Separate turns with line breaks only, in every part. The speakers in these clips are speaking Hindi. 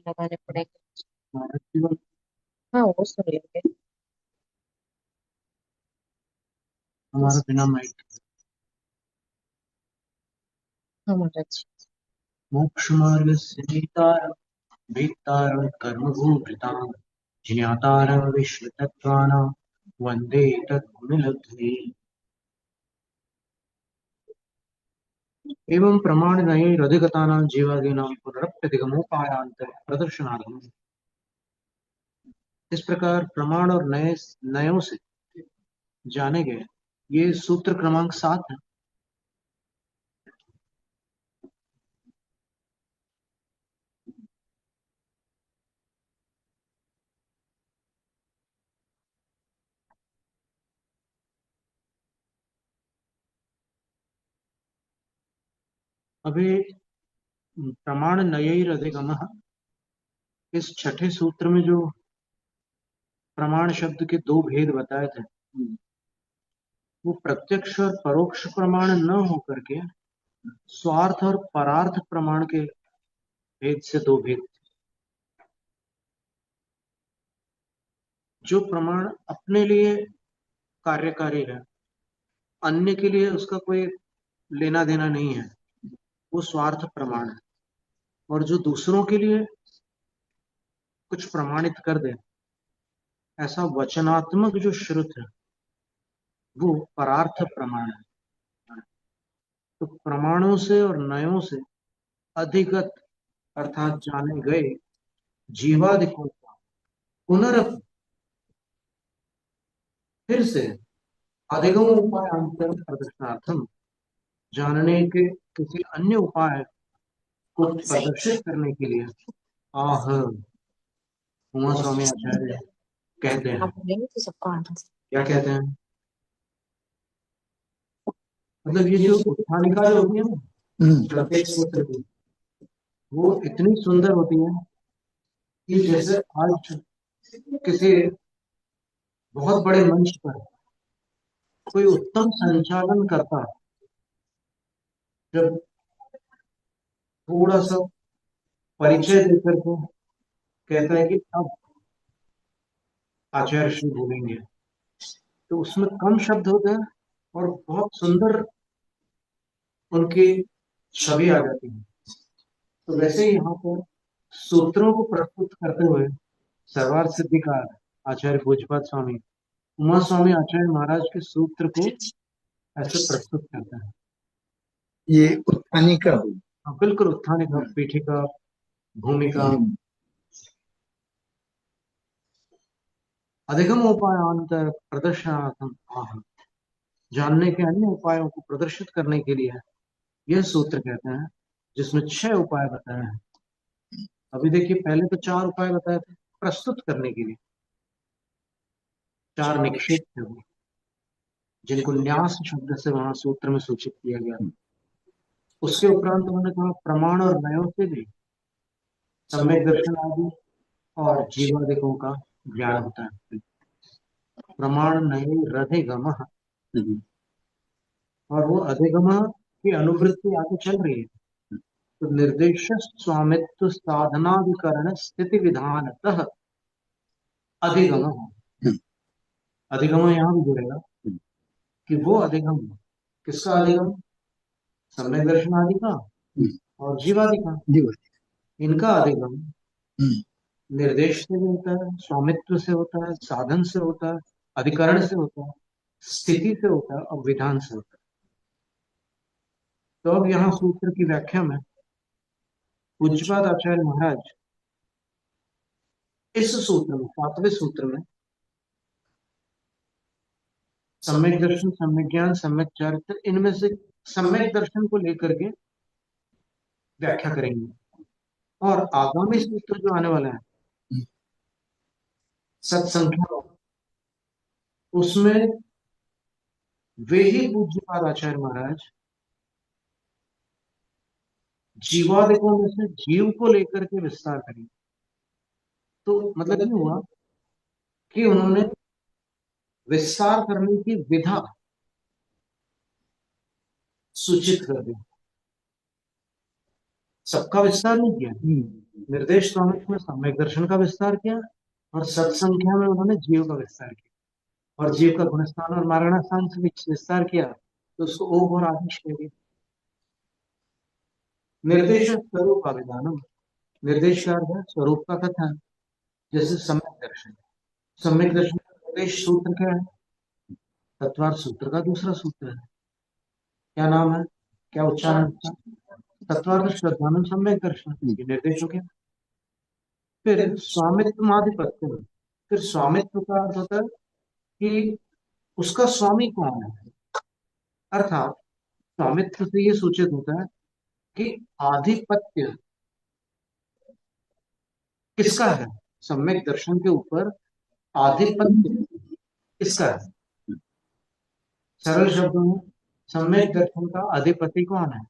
लगाने पड़ेंगे।
हमारा जीवन।
हाँ, वो सुन लेंगे।
हमारा बिना माइक।
हाँ महाराज।
मोक्ष मार्गस्य नेतारं वेत्तारं कर्मभूभृतां ज्ञातारं विश्वतत्त्वानां वन्दे तद्गुणलब्धये। एवं प्रमाणनयैरधिगतानां जीवादीनां पुनरप्यधिगमोपायान्तर प्रदर्शनार्थम्। इस प्रकार प्रमाण और नए नयों से जाने गए ये सूत्र क्रमांक 7 है। अभी प्रमाण नयैरधिगमः, इस छठे सूत्र में जो प्रमाण शब्द के दो भेद बताए थे, वो प्रत्यक्ष और परोक्ष प्रमाण न होकर के स्वार्थ और परार्थ प्रमाण के भेद से दो भेद। जो प्रमाण अपने लिए कार्यकारी है, अन्य के लिए उसका कोई लेना देना नहीं है, वो स्वार्थ प्रमाण है। और जो दूसरों के लिए कुछ प्रमाणित कर दे, ऐसा वचनात्मक जो श्रुत है, वो परार्थ प्रमाण है। तो प्रमाणों से और नयों से अधिगत अर्थात जाने गए जीवादिकों का पुनरअपि फिर से अधिगम उपाय अंतर प्रदर्शनार्थम, जानने के किसी अन्य उपाय को प्रदर्शित करने के लिए आह उमा स्वामी आचार्य कहते हैं।
आप बोलेंगे तो सबको आना।
क्या कहते हैं? मतलब ये जो उत्थानिका जो होती है ना, प्रत्येक सूत्र की, वो इतनी सुंदर होती है कि जैसे आज किसी बहुत बड़े मंच पर कोई उत्तम संचालन करता, जब थोड़ा सा परिचय देकर के कहता है कि अब आचार्य श्री बोलेंगे, तो उसमें कम शब्द होते हैं और बहुत सुंदर उनकी छवि आ जाती है। तो वैसे ही यहाँ पर सूत्रों को प्रस्तुत करते हुए सर्वार्थ सिद्धिकार आचार्य पूज्यपाद स्वामी उमा स्वामी आचार्य महाराज के सूत्र को ऐसे प्रस्तुत करते हैं।
ये उत्थानी का हो।
हाँ, बिल्कुल उत्थानिका, पीठिका, भूमिका। अधिगम उपायांतर प्रदर्शनार्थम आह, जानने के अन्य उपायों को प्रदर्शित करने के लिए यह सूत्र कहते हैं, जिसमें 6 उपाय बताए हैं। अभी देखिए, पहले तो 4 उपाय बताए थे प्रस्तुत करने के लिए, 4 निक्षेप थे वो, जिनको न्यास शब्द से वहां सूत्र में सूचित किया गया। उसके उपरांत उन्होंने कहा प्रमाण और नयों से भी सम्यक दर्शन आदि और जीवादिकों का ज्ञान होता है। प्रमाण नये रधिगम, और वो अधिगम की अनुवृत्ति आगे चल रही है। तो निर्देश स्वामित्व साधनाधिकरण स्थिति विधानतः अधिगम, अधिगम यहाँ भी जुड़ेगा कि वो अधिगम, किसका अधिगम? सम्यक दर्शन आदि का और जीवादि का, इनका अधिगम निर्देश से भी होता है, स्वामित्व से होता है, साधन से होता है, अधिकरण से होता है, स्थिति से होता है और विधान से होता है। तो अब यहाँ सूत्र की व्याख्या में पूज्यपाद आचार्य महाराज इस सूत्र में, 7वें सूत्र में, सम्यक दर्शन, सम्यक ज्ञान, सम्यक चरित्र, इनमें से सम्यक दर्शन को लेकर के व्याख्या करेंगे। और आगामी सूत्र जो आने वाला है सत्संख्या, उसमें वे ही पूज्यपाद आचार्य महाराज जीवादिकों में से जीव को लेकर के विस्तार करेंगे। तो मतलब ये हुआ कि उन्होंने विस्तार करने की विधा सूचित कर दी, सबका विस्तार नहीं किया। निर्देश स्वामित्व में सम्यक दर्शन का विस्तार किया और सत्संख्या में उन्होंने जीव का विस्तार किया और जीव का गुणस्थान और मारणास्थान से विस्तार किया तो उसको ओघ और आदेश कह दिया। निर्देश स्वरूप अभिधानम, निर्देश का अर्थ है स्वरूप का कथन। जैसे सम्यक दर्शन, सम्यक दर्शन का निर्देश सूत्र क्या है? तत्वार्थ सूत्र का दूसरा सूत्र है। क्या नाम है, क्या उच्चारण है? तत्वार्थ श्रद्धानम सम्यक दर्शन, ये निर्देश हो गया। फिर स्वामित्वाधिपत्य, फिर स्वामित्व का अर्थ होता है कि उसका स्वामी कौन है, अर्थात स्वामित्व से ये सूचित होता है कि आधिपत्य किसका है, सम्यक दर्शन के ऊपर आधिपत्य किसका है। सरल शब्दों में सम्यक दर्शन का अधिपति कौन है,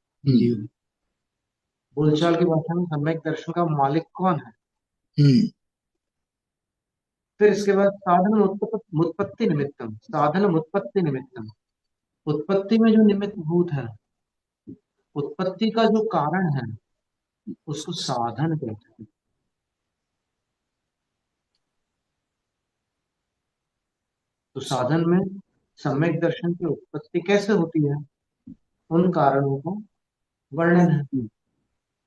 बोलचाल की भाषा में सम्यक दर्शन का मालिक कौन है। फिर इसके बाद साधन उत्पत्ति निमित्तम, साधन उत्पत्ति निमित्तम, उत्पत्ति में जो निमित्त भूत है, उत्पत्ति का जो कारण है उसको साधन कहते हैं। तो साधन में सम्यक दर्शन की उत्पत्ति कैसे होती है, उन कारणों का वर्णन है।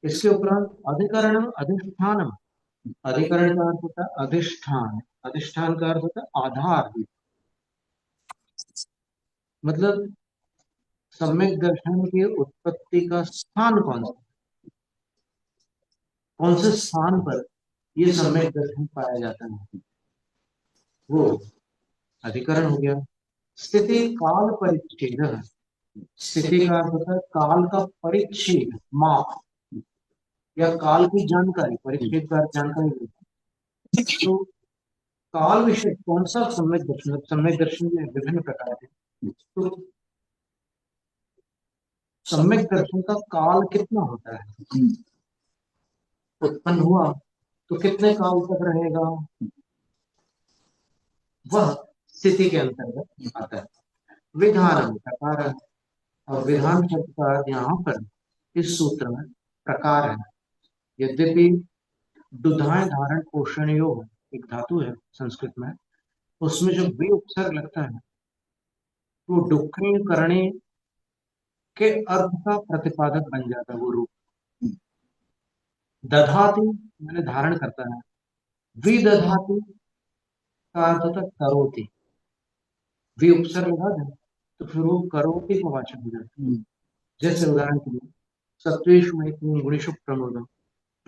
इसके उपरांत अधिकरण अधिष्ठानम, अधिकरण का अर्थ होता है अधिष्ठान, अधिष्ठान का अर्थ होता है आधार, मतलब सम्यक दर्शन की उत्पत्ति का स्थान कौन सा, कौन से स्थान पर ये सम्यक दर्शन पाया जाता है, वो अधिकरण हो गया। स्थिति काल परिच्छेद, स्थिति का अर्थ होता है काल का परिच्छेद, माप या काल की जानकारी, परिच्छेद का जानकारी। तो काल विषय कौन सा सम्यक दर्शन, सम्यक दर्शन में विभिन्न प्रकार है। तो सम्यक दर्शन का काल कितना होता है, उत्पन्न हुआ तो कितने काल तक रहेगा, वह स्थिति के अंतर्गत आता है। विधान प्रकार है, और विधान शब्द का यहाँ पर इस सूत्र में प्रकार है। यद्यपि दुधाएं धारण पोषण योग एक धातु है संस्कृत में, उसमें जो वे उपसर्ग लगता है वो डुक्री करने के अर्थ का प्रतिपादक बन जाता है। वो रूप दधातु मैंने धारण करता है, विदधातु का अर्थ होता है करोति, वे उपसर्ग लगा दें तो फिर वो करोति का वाचक हो जाता है। जैसे उदाहरण के लिए सत्वेषु मैत्रीं गुणेषु प्रमोदम,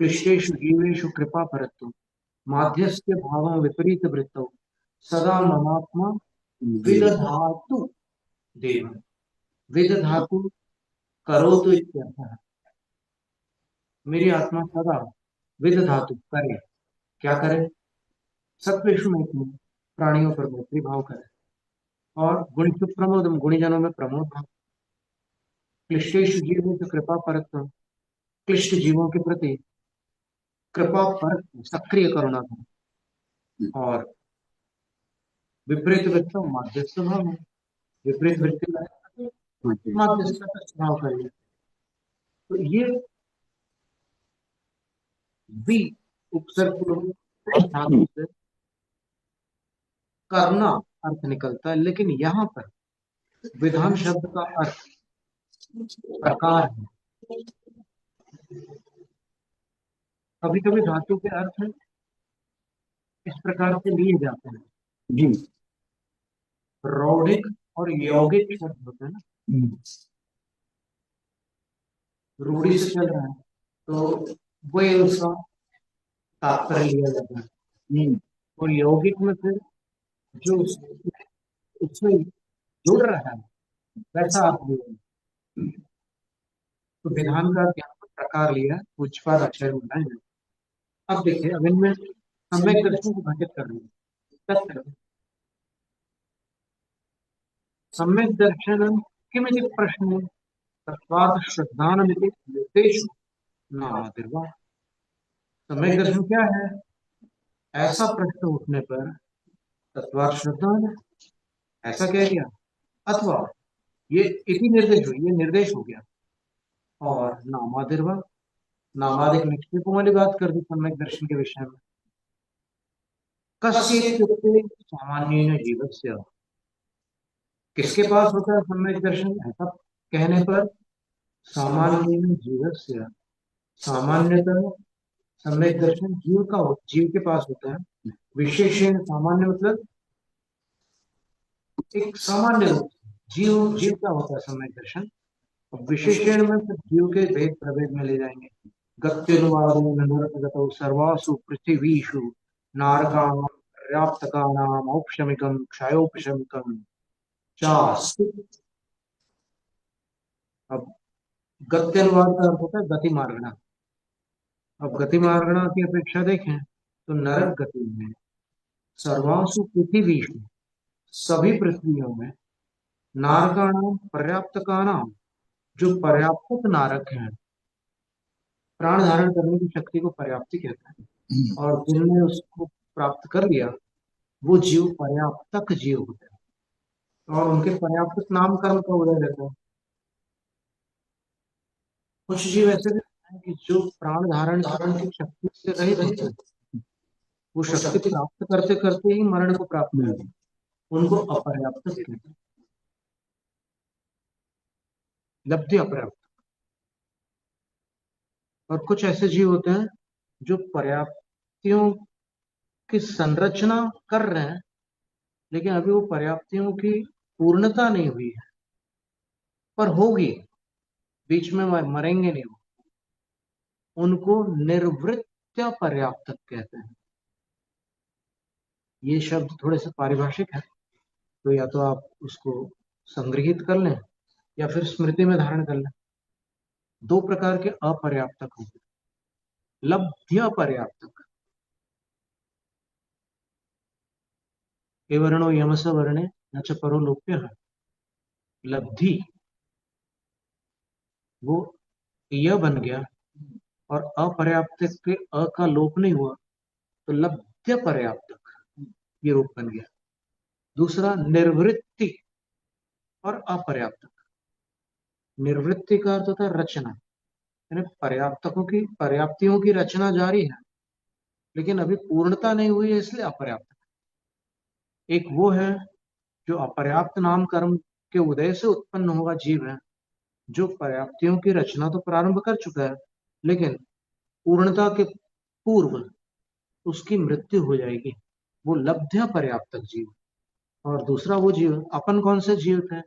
क्लिष्टेषु जीवेषु कृपा परत्व, माध्यस्थ्य भावं विपरीत वृत्तौ, सदा ममात्मा विदधातु देव। विदधातु करोतु इत्यर्थः, मेरी आत्मा सदा विदधातु करे, क्या करे, सत्वेषु मैत्री, प्राणियों पर मैत्री भाव करे, और गुणेषु प्रमोदम, गुणीजनों में प्रमोद भाव, क्लिष्टेषु जीवेषु कृपा परत्व, क्लिष्ट जीवों के प्रति कृपा पर सक्रिय करुणा था, और विपरीत वृत्तों मध्यस्थ भाव है, विपरीत वृत्ति मध्यस्थ का स्वभाव करिए। तो ये भी उपसर्ग धातु से करना अर्थ निकलता है, लेकिन यहाँ पर विधान शब्द का अर्थ प्रकार है। कभी कभी धातु के अर्थ इस प्रकार से लिए जाते हैं जी, रौढ़िक और यौगिक शब्द होते हैं ना, रूढ़ी से चल रहा है तो वही उसका तात्पर्य लिया जाता है, और यौगिक में फिर जो उसमें जुड़ रहा है वैसा आप लिया। तो विधान का यहाँ पर प्रकार लिया, उच्चपाद अक्षर बनाए हैं। अब देखिए, अब इनमें सम्यक दर्शन को घटित कर रहे हैं। सम्यक दर्शन किमिति प्रश्न तत्वार्थ श्रद्धानमिति निर्देश नामातिर्वा। सम्यक दर्शन क्या है, ऐसा प्रश्न उठने पर तत्वार्थ श्रद्धान ऐसा कह दिया, अथवा ये इति निर्देश हो, ये निर्देश हो गया, और नामातिर्वा नामादिक निक्षेपों वाली बात कर दी सम्यक दर्शन के विषय में। कस्य इत्युक्ते सामान्येन जीवस्य, किसके पास होता है सम्यक दर्शन, ऐसा कहने पर सामान्येन जीवस्य, सामान्यतः सम्यक दर्शन जीव का जीव के पास होता है। विशेषण, सामान्य मतलब एक सामान्य रूप से। जीव जीव का होता है सम्यक दर्शन। अब विशेषण में फिर जीव के भेद प्रभेद में ले जाएंगे। गत्युनुवादेन नरकगतौ सर्वासु पृथिवीषु नारकाणां पर्याप्तकानां औपशमिकं क्षयोपशमिकं चास्ति। अब गत्यानुवाद का अर्थ होता है गति मार्गना। अब गति मार्गना की अपेक्षा देखें तो नरक गति में सर्वासु पृथिवीषु, सभी पृथ्वियों में, नारकाणाम पर्याप्तकानाम, जो पर्याप्त नारक हैं, प्राण धारण करने की शक्ति को पर्याप्ति कहते हैं, और जिनने उसको प्राप्त कर लिया वो जीव पर्याप्तक जीव होते हैं, और उनके पर्याप्त नाम कर्म का उदय रहता है। कुछ जीव ऐसे भी हैं कि जो प्राण धारण करने की शक्ति से रहित होते हैं, वो शक्ति प्राप्त करते करते ही मरण को प्राप्त करते हैं, उनको अपर्याप्त कहते हैं, लब्धि अपर्याप्त। और कुछ ऐसे जीव होते हैं जो पर्याप्तियों की संरचना कर रहे हैं, लेकिन अभी वो पर्याप्तियों की पूर्णता नहीं हुई है, पर होगी, बीच में मरेंगे नहीं वो। उनको निर्वृत्य पर्याप्तक कहते हैं। ये शब्द थोड़े से पारिभाषिक है, तो या तो आप उसको संग्रहित कर लें या फिर स्मृति में धारण कर लें। दो प्रकार के अपर्याप्तक होते हैं। लब्ध्य पर्याप्तक, ए वर्णो यमस वर्णे न च परो लोप्य, लब्धि वो य बन गया और अपर्याप्त के अ का लोप नहीं हुआ, तो लब्ध्य पर्याप्तक ये रूप बन गया। दूसरा निर्वृत्ति और अपर्याप्तक। निर्वृत्ति का अर्थ होता है रचना, यानी पर्याप्तकों की, पर्याप्तियों की रचना जारी है लेकिन अभी पूर्णता नहीं हुई है, इसलिए अपर्याप्त। एक वो है जो अपर्याप्त नाम कर्म के उदय से उत्पन्न हुआ जीव है, जो पर्याप्तियों की रचना तो प्रारंभ कर चुका है लेकिन पूर्णता के पूर्व उसकी मृत्यु हो जाएगी, वो लब्ध्य पर्याप्तक जीव। और दूसरा वो जीव, अपन कौन से जीव थे,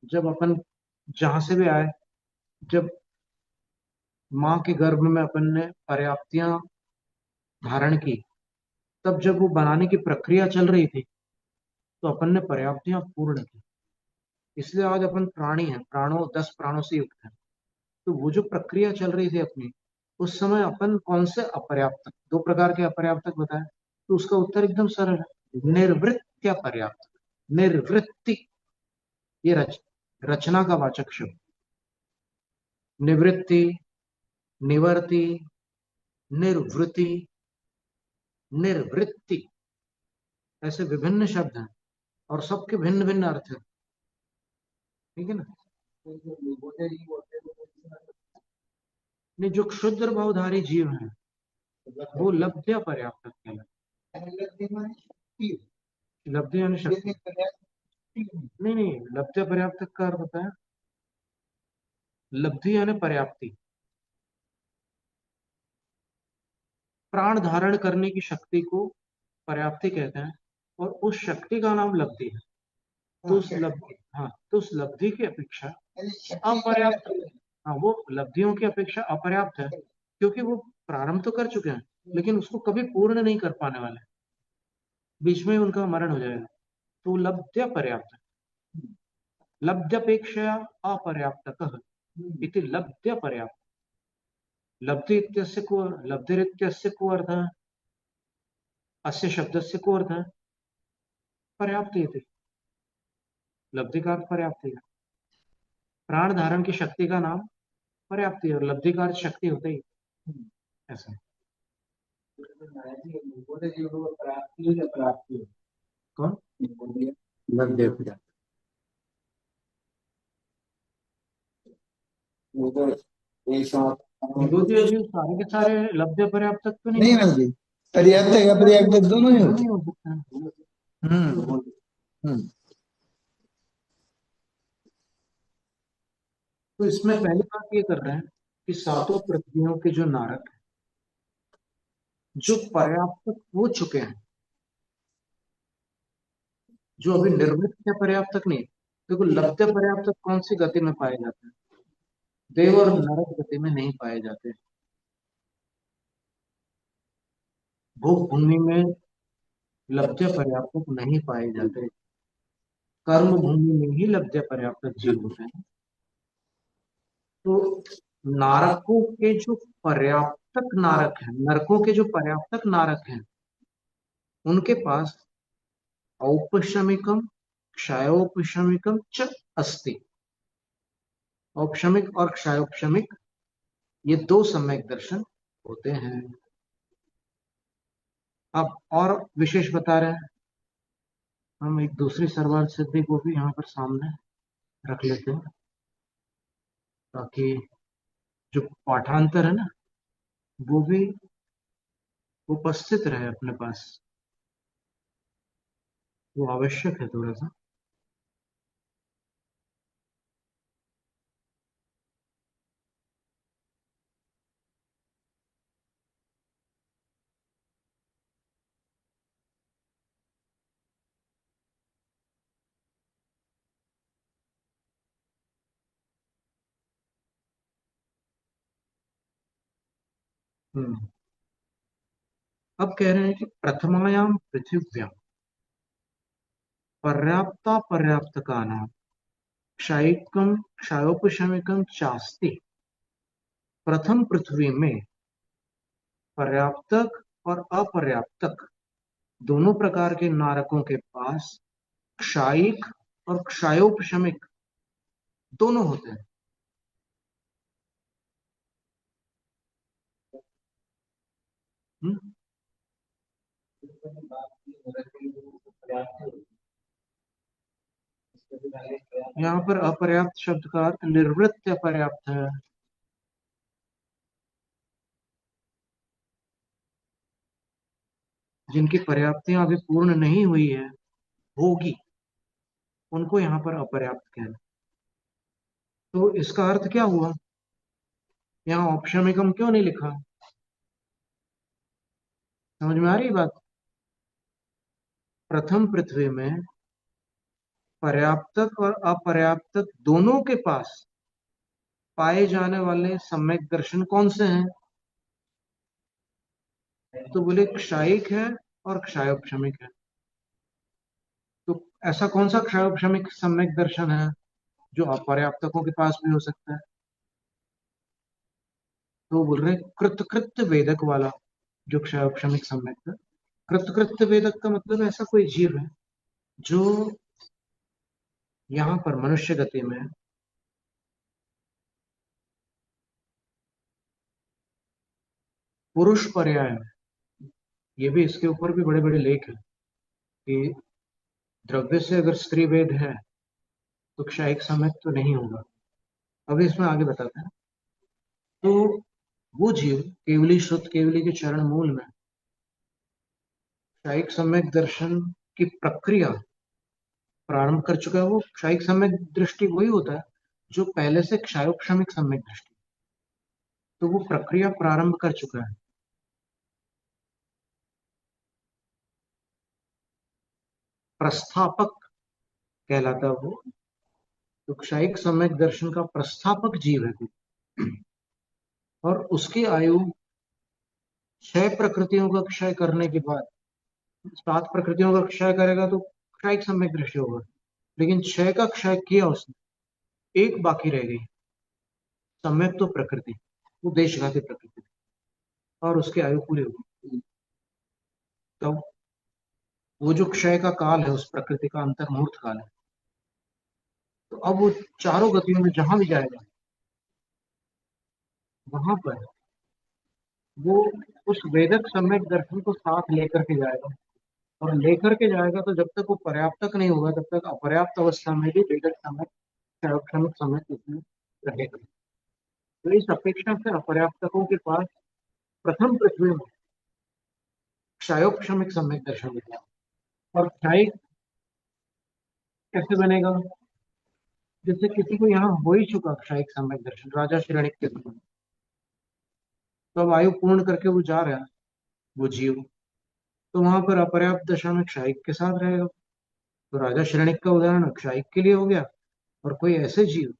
जब अपन जहां से भी आए, जब माँ के गर्भ में अपन ने पर्याप्तियां धारण की, तब जब वो बनाने की प्रक्रिया चल रही थी तो अपन ने पर्याप्तियां पूर्ण की, इसलिए आज अपन प्राणी हैं, प्राणों 10 प्राणों से युक्त हैं। तो वो जो प्रक्रिया चल रही थी अपनी, उस समय अपन कौन से अपर्याप्त, दो प्रकार के अपर्याप्तक बताए, तो उसका उत्तर एकदम सरल है, निर्वृत्य पर्याप्त। निर्वृत्ति ये रचना का वाचक शब्द। निवृत्ति, निवर्ति, निर्वृत्ति, निर्वृत्ति, ऐसे विभिन्न शब्द हैं और सबके भिन्न भिन्न अर्थ है, ठीक है ना। नहीं, जो क्षुद्र भावधारी जीव हैं वो लब्ध्य पर्याप्त कहलाते। लब्धि यानी शक्ति, नहीं नहीं, लब्ध्य पर्याप्त का अर्थ होता है लब्धि यानी पर्याप्ति, प्राण धारण करने की शक्ति को पर्याप्ति कहते हैं, और उस शक्ति का नाम लब्धि है। तो उस लब्धि, हाँ, तो उस लब्धि की अपेक्षा अपर्याप्त, हाँ, वो लब्धियों की अपेक्षा अपर्याप्त है क्योंकि वो प्रारंभ तो कर चुके हैं लेकिन उसको कभी पूर्ण नहीं कर पाने वाले, बीच में उनका मरण हो जाएगा, तो लब्ध्य पर्याप्त। लब्ध्यपेक्षया अपर्याप्तकः इति लब्ध्य पर्याप्त। लब्धि इत्यस्य को, लब्धिरित्यस्य को अर्थः, अस्य शब्दस्य को अर्थः पर्याप्ति इति। लब्धि का अर्थ पर्याप्ति है। प्राण धारण की शक्ति का नाम पर्याप्ति है और लब्धि का अर्थ शक्ति होता ही ऐसा। कौन
लब्ध्य पर्याप्त,
विभूति अभी सारे के सारे लब्ध पर्याप्त तक तो नहीं
नहीं
है।
ना जी, पर्याप्त का पर्याप्त दोनों ही
दोनों
होते
ही
हैं।
हो सकते हैं।
हम्म हम्म
तो इसमें पहली बात ये कर रहे हैं कि सातों पृथ्वियों के जो नारक हैं, जो पर्याप्त हो चुके हैं, जो अभी निर्मित या पर्याप्त तक नहीं। देखो लब्ध पर्याप्त कौन सी गति में पाए जाते हैं? देव और नरक गति में नहीं पाए जाते। भोग भूमि में लब्ध पर्याप्त नहीं पाए जाते। कर्म भूमि में ही लब्ध पर्याप्त जीव होते हैं। तो नारकों के जो पर्याप्तक नारक हैं, नरकों के जो पर्याप्तक नारक हैं, उनके पास औपशमिकम क्षयोपशमिकम च अस्ति। औपशमिक और क्षयोपशमिक ये दो सम्यक दर्शन होते हैं। अब और विशेष बता रहे हैं, हम एक दूसरी सर्वार्थ सिद्धि को भी यहाँ पर सामने रख लेते हैं, ताकि जो पाठांतर है ना, वो भी उपस्थित रहे अपने पास। वो आवश्यक है थोड़ा सा। हम्म। अब कह रहे हैं कि प्रथमायाम पृथिव्याम पर्याप्ता पर्याप्त का नाम क्षयिकम क्षयोपशमिकम चास्ति। प्रथम पृथ्वी में पर्याप्तक और अपर्याप्तक दोनों प्रकार के नारकों के पास क्षायिक और क्षयोपशमिक दोनों होते हैं। हम्म? यहाँ पर अपर्याप्त शब्द का अर्थ निर्वृत्त अपर्याप्त है। जिनकी पर्याप्तियां अभी पूर्ण नहीं हुई है, होगी, उनको यहाँ पर अपर्याप्त कहना। तो इसका अर्थ क्या हुआ? यहाँ औपशमिकम क्यों नहीं लिखा? समझ में आ रही बात? प्रथम पृथ्वी में पर्याप्तक और अपर्याप्तक दोनों के पास पाए जाने वाले सम्यक दर्शन कौन से हैं? तो बोले क्षायिक है और क्षयोपशमिक है। तो ऐसा कौन सा क्षयोपशमिक सम्यक दर्शन है जो अपर्याप्तकों के पास भी हो सकता है? तो बोल रहे कृत वेदक वाला जो क्षयोपशमिक सम्यक है। कृत वेदक का मतलब ऐसा कोई जीव है जो यहाँ पर मनुष्य गति में पुरुष पर्याय में, ये भी इसके ऊपर भी बड़े बड़े लेख हैं कि द्रव्य से अगर स्त्री वेद है तो क्षयिक सम्यक तो नहीं होगा। अभी इसमें आगे बताते हैं। तो वो जीव केवली शुद्ध केवली के चरण मूल में क्षयिक सम्यक दर्शन की प्रक्रिया प्रारंभ कर चुका है। वो क्षयिक सम्यक दृष्टि वही होता है जो पहले से क्षयोपशमिक सम्यक दृष्टि, तो वो प्रक्रिया प्रारंभ कर चुका है। प्रस्थापक कहलाता है वो। तो क्षयिक सम्यक दर्शन का प्रस्थापक जीव है कोई। और उसकी आयु 6 प्रकृतियों का क्षय करने के बाद, 7 प्रकृतियों का क्षय करेगा तो क्षयिक सम्यक दृष्टि होगा। लेकिन 6 का क्षय किया उसने, एक बाकी रह गई, सम्यक तो प्रकृति, वो देशघाती प्रकृति, और उसकी आयु पूरी होगी। तो वो जो क्षय का काल है उस प्रकृति का अंतर मुहूर्त काल है। तो अब वो चारों गतियों में जहां भी जाएगा, वहां पर वो उस वेदक सम्यक दर्शन को साथ लेकर के जाएगा। और लेकर के जाएगा तो जब तक वो पर्याप्तक नहीं होगा तब तक अपर्याप्त अवस्था में भी वेदक सम्यक क्षणिक समय उसमें रहेगा। तो इस अपेक्षा से अपर्याप्तकों के पास प्रथम पृथ्वी में क्षयोपशमिक सम्यक दर्शन विद्या। और क्षयिक कैसे बनेगा? जैसे किसी को यहाँ हो ही चुका क्षयिक सम्यक दर्शन राजा श्रेणिक के समय, तो अब आयु पूर्ण करके वो जा रहा है, वो जीव, तो वहां पर अपर्याप्त दशा में क्षयिक के साथ रहेगा। तो राजा श्रेणिक का उदाहरण क्षयिक के लिए हो गया। और कोई ऐसे जीव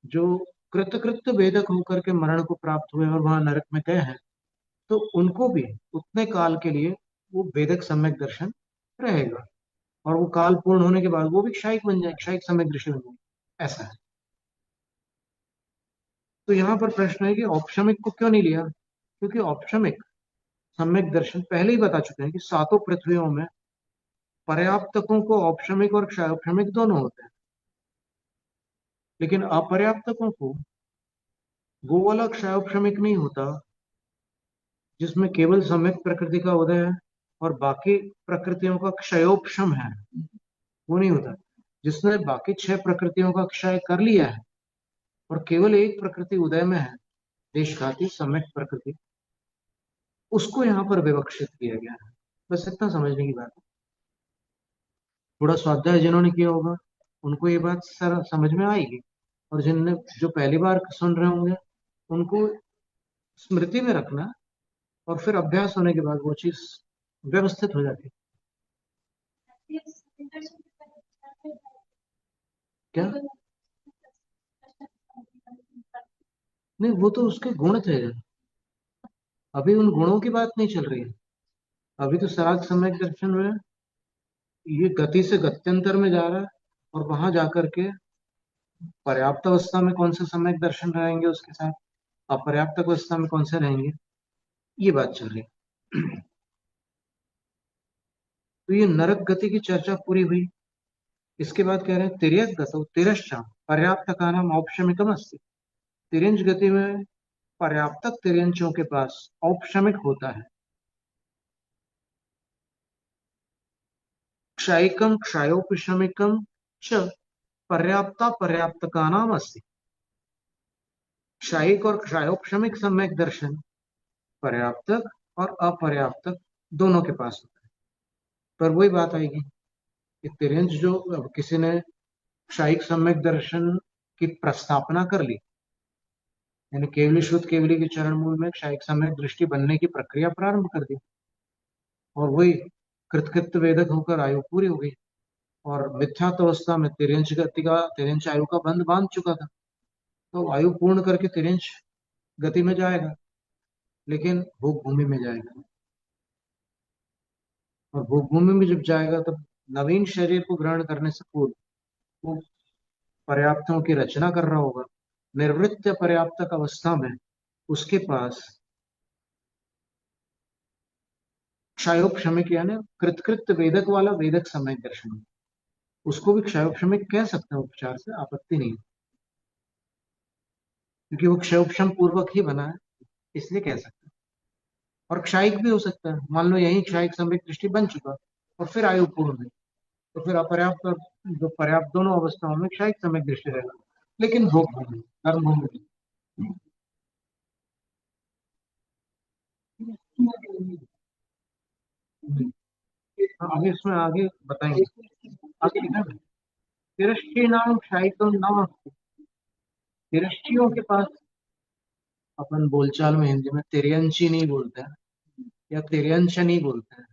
जो कृतकृत्य वेदक होकर के मरण को प्राप्त हुए और वहां नरक में गए हैं, तो उनको भी उतने काल के लिए वो वेदक सम्यक दर्शन रहेगा। और वो काल पूर्ण होने के बाद वो भी क्षयिक बन जाए, क्षयिक सम्यक दृष्टि बन जाए, ऐसा है। तो यहाँ पर प्रश्न है कि औपशमिक को क्यों नहीं लिया? क्योंकि औपशमिक सम्यक दर्शन पहले ही बता चुके हैं कि सातों पृथ्वियों में पर्याप्तकों को औपशमिक और क्षयोपशमिक दोनों होते हैं, लेकिन अपर्याप्तकों को वो वाला क्षयोपशमिक नहीं होता जिसमें केवल सम्यक प्रकृति का उदय है और बाकी प्रकृतियों का क्षयोपशम है। वो नहीं होता। जिसने बाकी 6 प्रकृतियों का क्षय कर लिया है और केवल एक प्रकृति उदय में है, देशघाती सम्यक प्रकृति, उसको यहाँ पर विवक्षित किया गया है। बस इतना समझने की बात है। थोड़ा स्वाध्याय जिन्होंने किया होगा उनको ये बात सर समझ में आएगी, और जिनने जो पहली बार सुन रहे होंगे उनको स्मृति में रखना, और फिर अभ्यास होने के बाद वो चीज व्यवस्थित हो जाती है। क्या? नहीं, वो तो उसके गुण थे। अभी उन गुणों की बात नहीं चल रही है। अभी तो सराग सम्यक दर्शन में ये गति से गत्यंतर में जा रहा है, और वहां जाकर के पर्याप्त अवस्था में कौन से सम्यक दर्शन रहेंगे उसके साथ, अपर्याप्त अवस्था में कौन से रहेंगे, ये बात चल रही है। तो ये नरक गति की चर्चा पूरी हुई। इसके बाद कह रहे हैं तिर्यक गतौ तिरश्चाम पर्याप्त का नाम औपशमिकम अस्ति। तिर्यंच गति में पर्याप्तक तिर्यंचों के पास औपशमिक होता है। क्षयिकम क्षयोपशमिकम च पर्याप्ता पर्याप्त का नाम अस्ति। क्षयिक और क्षयोपशमिक सम्यक दर्शन पर्याप्तक और अपर्याप्तक दोनों के पास होता है। पर वही बात आएगी कि तिर्यंच जो अब किसी ने क्षयिक सम्यक दर्शन की प्रस्थापना कर ली, यानी केवली शुद्ध केवली के चरण मूल में क्षयिक सम्यक दृष्टि बनने की प्रक्रिया प्रारंभ कर दी, और वही कृतकृत्य वेदक होकर आयु पूरी हो गई, और मिथ्यात्वस्था में तिर्यंच गति का तिर्यंच आयु का बंध बांध चुका था, तो आयु पूर्ण करके तिर्यंच गति में जाएगा, लेकिन भोग भूमि में जाएगा। और भोग भूमि में जब जाएगा तब नवीन शरीर को ग्रहण करने से पूर्व वो पर्याप्तों की रचना कर रहा होगा। निर्वृत्त पर्याप्तक अवस्था में उसके पास क्षयोपशमिक यानी कृतकृत्य वेदक वाला वेदक समय दर्शन है। उसको भी क्षयोपशमिक कह सकते हैं, उपचार से आपत्ति नहीं, क्योंकि वो क्षयोपशम पूर्वक ही बना है, इसलिए कह सकते हैं। और क्षयिक भी हो सकता है। मान लो यही क्षयिक सम्यक दृष्टि बन चुका और फिर आयु पूर्ण हुई, तो फिर अपर्याप्त और जो पर्याप्त दोनों अवस्थाओं में क्षयिक सम्यक दृष्टि रहेगा, लेकिन भोग भूमि कर्म भूमि। आगे इसमें आगे बताएंगे। आगे लिखा है तिरश्ची नाम क्षयिकम नाम। तिरश्चियों के पास अपन बोलचाल में हिंदी में तिर्यंची नहीं बोलते हैं, या तिर्यंश नहीं बोलते हैं।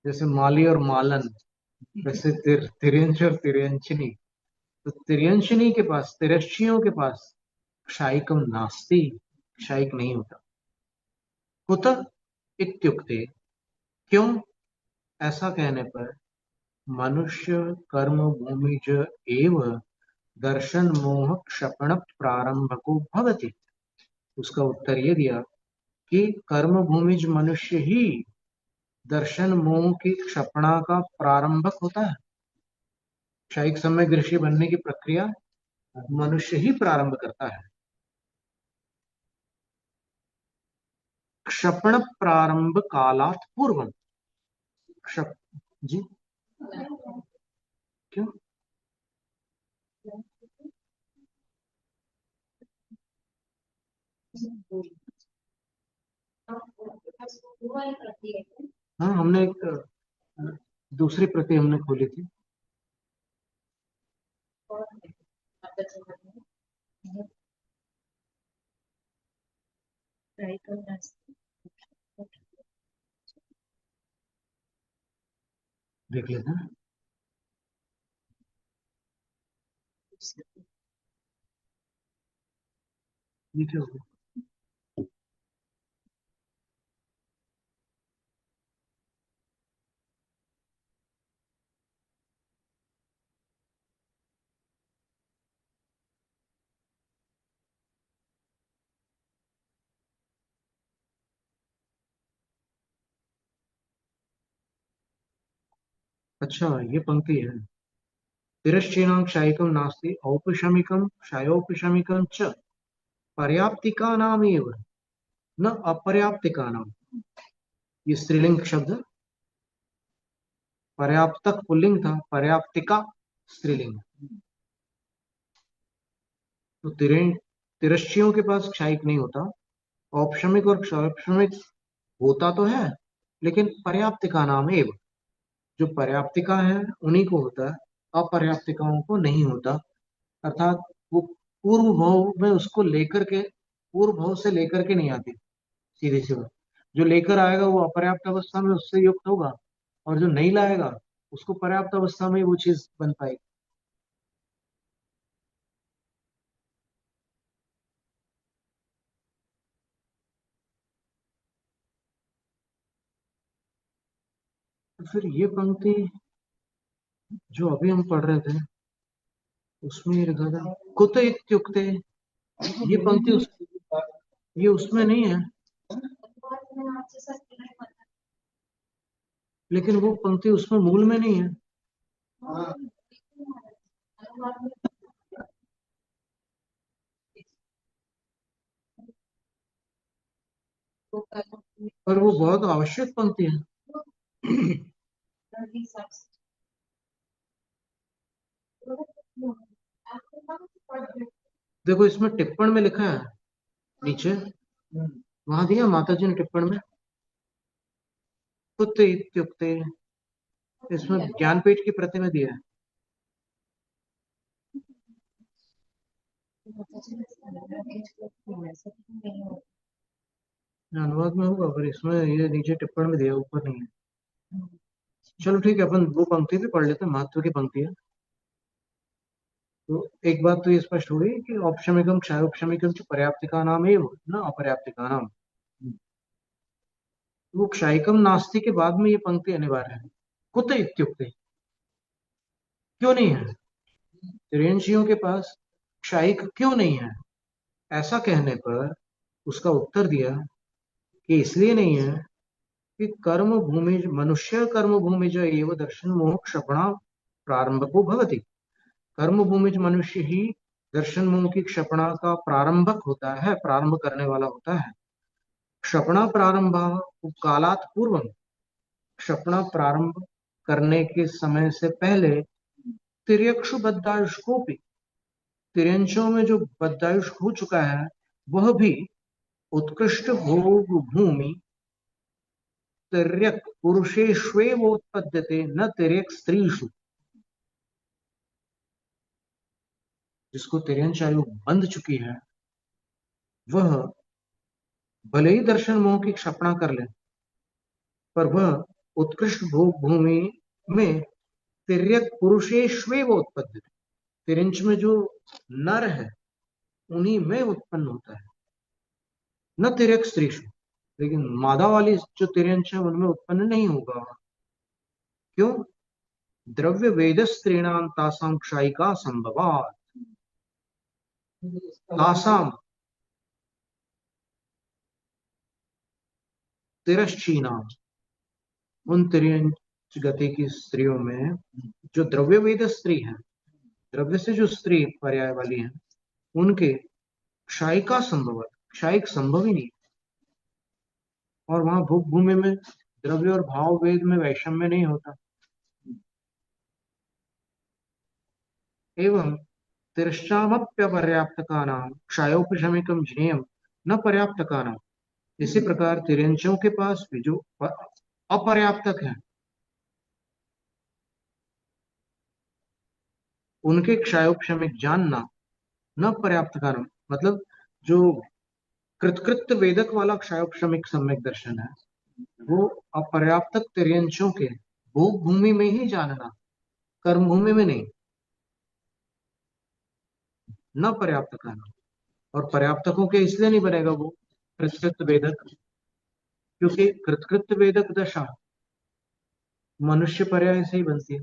जैसे माली और मालन, वैसे तिर्यंश और तिर्यंशनी। तो तिर्यंशनी के पास तिरश्चियों के पास क्षयिकम नास्ति, क्षयिक नहीं होता। कुतः इत्युक्ते, क्यों? ऐसा कहने पर मनुष्य कर्म भूमिज एव दर्शन मोह क्षपण प्रारंभको भवति। उसका उत्तर ये दिया कि कर्म भूमिज मनुष्य ही दर्शन मोह की क्षपणा का प्रारंभक होता है। क्षयिक समय दृश्य बनने की प्रक्रिया मनुष्य ही प्रारंभ करता है। क्षपण प्रारंभ कालात पूर्व। क्षप जी क्यों? हाँ, हमने एक दूसरी प्रति हमने खोली थी। देख लेते हैं। ये क्या होगा? अच्छा, ये पंक्ति है। तिरश्चीनां क्षायिकं नास्ति औपशमिकं क्षयोपशमिकं च पर्याप्तिकानामेव न अपर्याप्तिकानां। ये स्त्रीलिंग शब्द है। पर्याप्तक पुल्लिंग था, पर्याप्तिका स्त्रीलिंग। तो तिरश्चियों के पास क्षायिक नहीं होता। औपशमिक और क्षौपशमिक होता तो है, लेकिन पर्याप्तिका नाम एव, जो पर्याप्तिका है उन्हीं को होता है, अपर्याप्तिकाओं को नहीं होता। अर्थात वो पूर्व भाव में उसको लेकर के, पूर्व भाव से लेकर के नहीं आती। सीधी सी बात, जो लेकर आएगा वो अपर्याप्त अवस्था में उससे युक्त होगा, और जो नहीं लाएगा उसको पर्याप्त अवस्था में वो चीज बन पाएगी। तो फिर ये पंक्ति जो अभी हम पढ़ रहे थे उसमें ये लिखा था कुत इत्युक्ते। ये पंक्ति ये उसमें नहीं है, लेकिन वो पंक्ति उसमें मूल में नहीं है। पर वो बहुत आवश्यक पंक्ति है। देखो, इसमें टिप्पण में लिखा है नीचे, वहां दिया माता जी ने टिप्पण में कुत इत्युक्ते, इसमें ज्ञानपीठ की प्रति में दिया है। अनुवाद में होगा, पर इसमें ये नीचे टिप्पण में दिया, ऊपर नहीं है। चलो ठीक है, अपन वो पंक्ति भी पढ़ लेते हैं, महत्व की पंक्ति है। तो एक बात तो ये स्पष्ट हो गई कि औपशमिकम क्षायोपशमिकम च पर्याप्तिका नाम एव न अपर्याप्तिका नाम। वो क्षायिकम नास्ति के बाद में ये पंक्ति अनिवार्य है। कुत इत्युक्ते, क्यों नहीं है? तिरंशियों के पास क्षायिक क्यों नहीं है? ऐसा कहने पर उसका उत्तर दिया कि इसलिए नहीं है कि कर्म भूमि मनुष्य कर्म भूमि जो एव दर्शन मोह क्षपणा प्रारंभको भवति। कर्म भूमि मनुष्य ही दर्शन मोह की क्षपणा का प्रारंभक होता है, प्रारंभ करने वाला होता है। क्षपणा प्रारंभ कालात पूर्वम, क्षपणा प्रारंभ करने के समय से पहले तिर्यक्षु बद्धायुष्कोपि, तिर्यंशों में जो बद्धायुष हो चुका है वह भी उत्कृष्ट भोग भूमि तिर्यक पुरुषेष्वेव उत्पद्यते न तिर्यक स्त्रीषु। जिसको तिर्यंश आयु बंध चुकी है वह भले ही दर्शन मोह की क्षपणा कर ले, पर वह उत्कृष्ट भोग भूमि में तिर्यक पुरुषेष्वेव उत्पद्यते, तिरंच में जो नर है उन्हीं में उत्पन्न होता है, न तिर्यक स्त्रीषु। लेकिन मादा वाली जो तिरंच है उनमें उत्पन्न नहीं होगा। क्यों? द्रव्य वेद स्त्रीणाम तासाम क्षायिका संभवात। तासाम तिरश्चीनाम, उन तिर्यंच गति की स्त्रियों में जो द्रव्य वेद स्त्री है, द्रव्य से जो स्त्री पर्याय वाली है, उनके क्षायिका संभव, क्षायिक संभव ही नहीं। और वहां भोग भूमि में द्रव्य और भाव वेद में वैषम्य नहीं होता। एवं तिरश्चामप्यपर्याप्तकानां क्षयोपशमिकं ज्ञेयं न पर्याप्त का नाम। इसी प्रकार तिर्यंचों के पास भी जो अपर्याप्तक है उनके क्षयोपशमिक जानना न पर्याप्त कारण, मतलब जो कृतकृत्य वेदक वाला क्षयोपशमिक सम्यक दर्शन है वो अपर्याप्तक तिर्यंचों के भोग भूमि में ही जानना, कर्म भूमि में नहीं। न पर्याप्त कारण, और पर्याप्तकों के इसलिए नहीं बनेगा वो कृतकृत्य वेदक, क्योंकि कृतकृत्य वेदक दशा मनुष्य पर्याय से ही बनती है।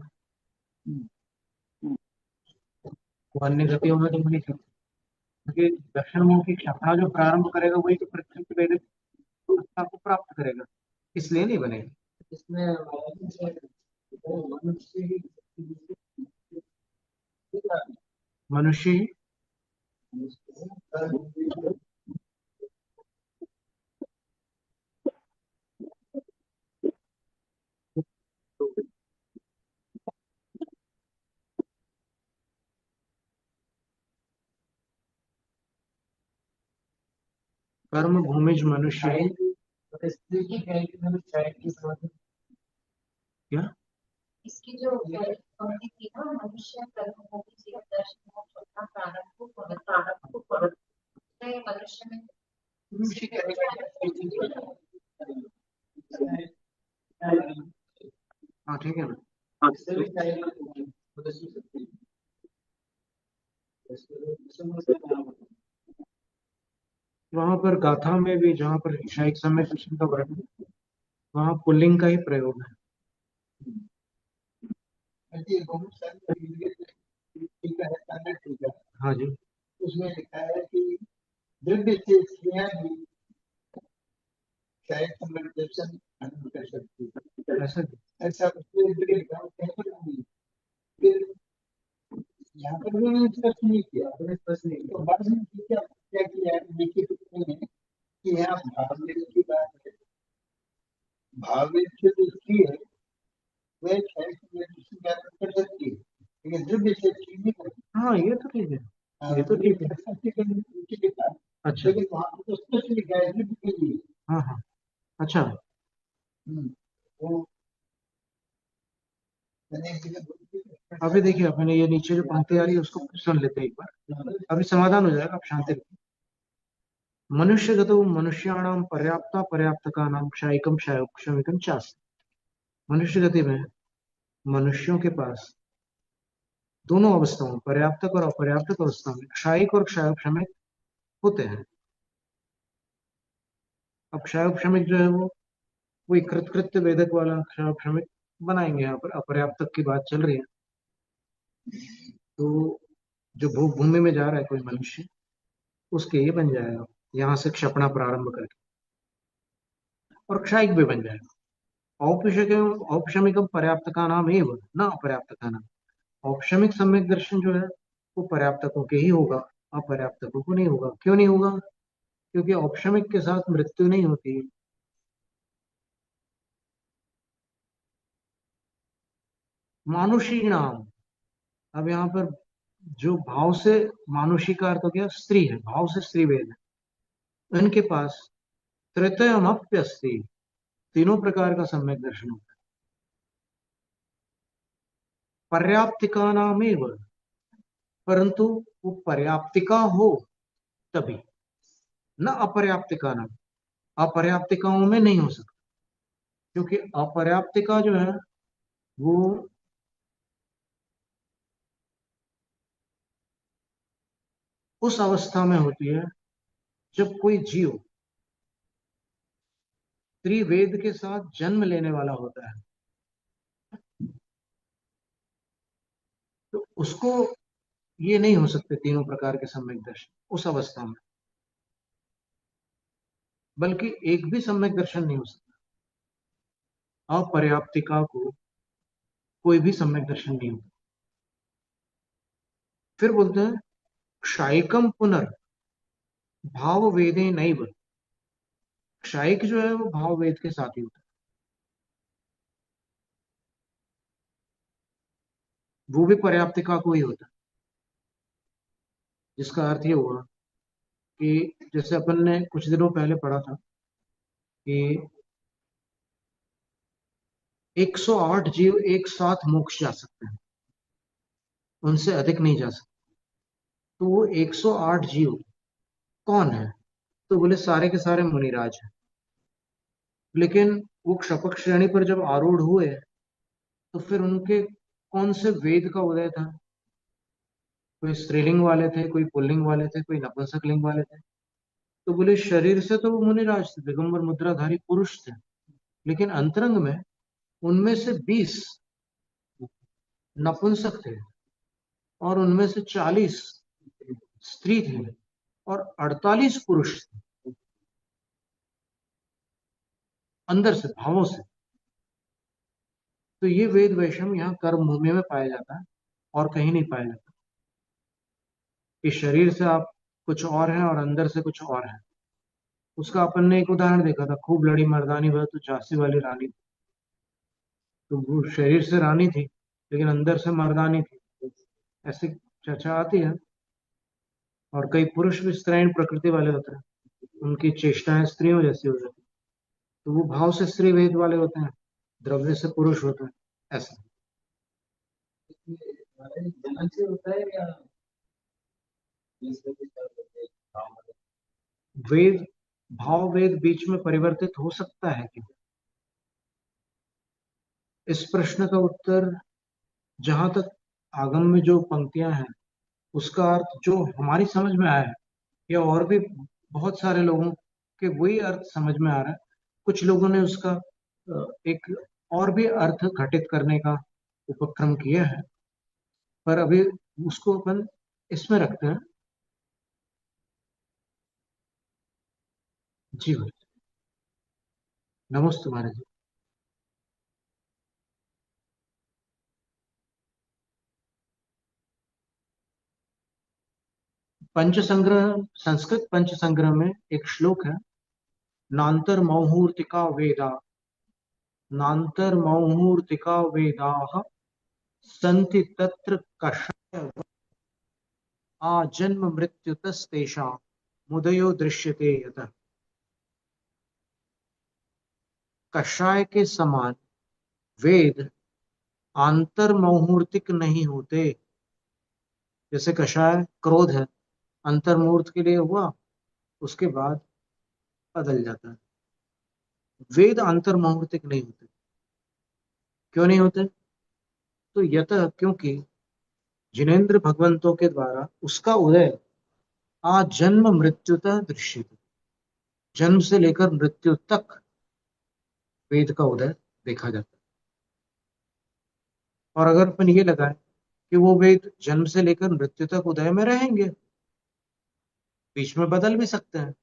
वो अन्य गतियों में तो बनी थी, क्योंकि दक्षिण मुख की क्षपणा जो प्रारंभ करेगा वही तो कृतकृत्य वेदक अवस्था को प्राप्त करेगा, इसलिए नहीं बनेगा। इसमें मनुष्य ही कर्म भूमिज मनुष्य ही। क्या
इसकी जो पंक्ति थी ना, मनुष्य कर्मभोगी जीव दर्शन और चौथा प्रारंभ को मनुष्य में
हाँ ठीक है ना। वहां पर गाथा में भी जहां पर शायद समय कृष्ण का वर्णन, वहां पुल्लिंग का ही प्रयोग है। हाँ जी।
उसमें लिखा है कि द्रव्य से क्रिया भी शायद कम्युनिकेशन कर सकती है,
ऐसा
ऐसा उसमें लिखा है, कहीं पर नहीं। फिर यहाँ पर भी उन्होंने स्पष्ट नहीं किया, तो बाद में क्या क्या किया है, लिखित में कि यहाँ भाववेद की बात है। भाववेद से जो स्त्री है वह शायद कम्युनिकेशन कर सकती है, लेकिन द्रव्य से स्त्री नहीं कर सकती।
हाँ ये तो ठीक है, ये तो ठीक है। अच्छा
लेकिन वहाँ पर तो स्पष्ट लिखा है द्रव्य के लिए।
हाँ हाँ अच्छा।
वो
अभी देखिए अपने ये नीचे जो पंक्ति आ रही है उसको सुन लेते हैं एक बार, अभी समाधान हो जाएगा, आप शांति रखिए। मनुष्यगतो मनुष्याणाम पर्याप्ता पर्याप्तका नाम क्षायिकम क्षमिकम चास। मनुष्य गति में मनुष्यों के पास दोनों अवस्थाओं पर्याप्तक और अपर्याप्तक अवस्था में क्षायिक और क्षमिक होते हैं। अब क्षमिक जो है वो वही कृतकृत्य वेदक वाला क्षमिक बनाएंगे। यहाँ पर अपर्याप्तक की बात चल रही है, तो जो भोग भूमि में जा रहा है कोई मनुष्य, उसके ये बन जाएगा यहाँ से क्षपणा प्रारंभ करके, और क्षायिक भी बन जाएगा। औपशमिकम पर्याप्त का नाम एवं न अपर्याप्त का नाम। औपशमिक सम्यक दर्शन जो है वो पर्याप्तकों के ही होगा, अपर्याप्तकों को नहीं होगा। क्यों नहीं होगा? क्योंकि औपशमिक के साथ मृत्यु नहीं होती। मानुषी नाम, अब यहाँ पर जो भाव से मानुषी का अर्थ हो गया स्त्री है, भाव से स्त्री वेद है, इनके पास तृतीयमप्यस्ति, तीनों प्रकार का सम्यक दर्शन होता है। पर्याप्तिका नाम एवं, परंतु वो पर्याप्तिका हो तभी, न अपर्याप्तिका नाम। अपर्याप्तिकाओं में नहीं हो सकता, क्योंकि अपर्याप्तिका जो है वो उस अवस्था में होती है जब कोई जीव त्रिवेद के साथ जन्म लेने वाला होता है, तो उसको ये नहीं हो सकते तीनों प्रकार के सम्यक दर्शन उस अवस्था में, बल्कि एक भी सम्यक दर्शन नहीं हो सकता। अपर्याप्तिका को कोई भी सम्यक दर्शन नहीं होता। फिर बोलते हैं क्षायिकम पुनर् भाव वेदे नैव। क्षायिक जो है वो भाव वेद के साथ ही होता है, वो भी पर्याप्तिका को ही होता है, जिसका अर्थ ये हुआ कि जैसे अपन ने कुछ दिनों पहले पढ़ा था कि 108 जीव एक साथ मोक्ष जा सकते हैं, उनसे अधिक नहीं जा सकते। तो वो 108 जीव कौन है? तो बोले सारे के सारे मुनिराज हैं। लेकिन वो क्षपक श्रेणी पर जब आरूढ़ हुए तो फिर उनके कौन से वेद का उदय था? कोई स्त्रीलिंग वाले थे, कोई पुल्लिंग वाले थे, कोई नपुंसक लिंग वाले थे। तो बोले शरीर से तो वो मुनिराज थे, दिगंबर मुद्राधारी पुरुष थे, लेकिन अंतरंग में उनमें से 20 नपुंसक थे और उनमें से 40 स्त्री थे और 48 पुरुष थे, अंदर से, भावों से। तो ये वेद वैषम यहाँ कर्म भूमि में पाया जाता है और कहीं नहीं पाया जाता कि शरीर से आप कुछ और हैं और अंदर से कुछ और हैं। उसका अपन ने एक उदाहरण देखा था, खूब लड़ी मर्दानी भर तो झांसी वाली रानी। तो वो शरीर से रानी थी लेकिन अंदर से मर्दानी थी, ऐसी चर्चा आती है। और कई पुरुष भी स्त्रीण प्रकृति वाले होते हैं, उनकी चेष्टाएं स्त्रियों जैसी हो जाती है, तो वो भाव से स्त्री वेद वाले होते हैं, द्रव्य से पुरुष होते हैं, ऐसा।
ज्ञान से होता है या दूसरे के साथ होता है?
वेद, भाव वेद बीच में परिवर्तित हो सकता है कि? इस प्रश्न का उत्तर, जहां तक आगम में जो पंक्तियां हैं उसका अर्थ जो हमारी समझ में आया है, या और भी बहुत सारे लोगों के वही अर्थ समझ में आ रहा है। कुछ लोगों ने उसका एक और भी अर्थ घटित करने का उपक्रम किया है, पर अभी उसको अपन इसमें रखते हैं। जी भाई, नमस्ते महाराज जी। पंच संग्रह, संस्कृत पंच संग्रह में एक श्लोक है, नान्तर मौहूर्तिका वेदा, नान्तर मौहूर्तिका वेदाः सन्ति तत्र कषाय आजन्म मृत्युतस्तेषां मुदयो दृश्यते यतः। कषाय के समान वेद आंतर मौहूर्तिक नहीं होते। जैसे कषाय क्रोध है, अंतर्मूर्त के लिए हुआ, उसके बाद बदल जाता है। वेद अंतर मौहूर्तिक नहीं होते। क्यों नहीं होते? तो यतः, क्योंकि जिनेन्द्र भगवंतों के द्वारा उसका उदय आजन्म मृत्युतः दृश्यते, जन्म से लेकर मृत्यु तक वेद का उदय देखा जाता है। और अगर अपन ये लगाए कि वो वेद जन्म से लेकर मृत्यु तक उदय में रहेंगे, बीच में बदल भी सकते हैं,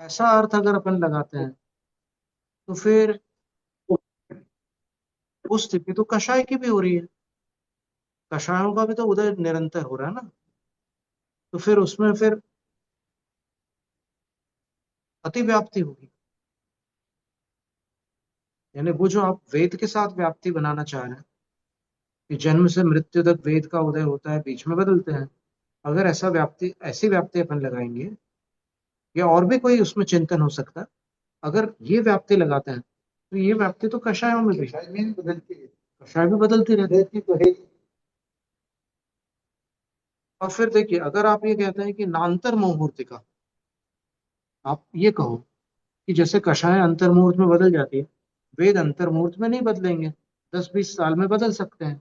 ऐसा अर्थ अगर अपन लगाते हैं, तो फिर वो स्थिति तो कषाय की भी हो रही है। कषायों का भी तो उदय निरंतर हो रहा है ना। तो फिर उसमें फिर अतिव्याप्ति होगी। यानी वो जो आप वेद के साथ व्याप्ति बनाना चाह रहे हैं कि जन्म से मृत्यु तक वेद का उदय होता है, बीच में बदलते हैं, अगर ऐसा व्याप्ति, ऐसी व्याप्ति अपन लगाएंगे, या और भी कोई उसमें चिंतन हो सकता है, अगर ये व्याप्ति लगाते हैं तो ये व्याप्ति तो कषायों में भी,
शायद में बदलती है,
कषाय भी बदलती रहती है।
रहती तो है।
और फिर देखिए, अगर आप ये कहते हैं कि नान्तर मुहूर्तिका, आप ये कहो कि जैसे कषाय अंतर्मुहूर्त में बदल जाती है, वेद अंतर्मुहूर्त में नहीं बदलेंगे, 10-20 साल में बदल सकते हैं।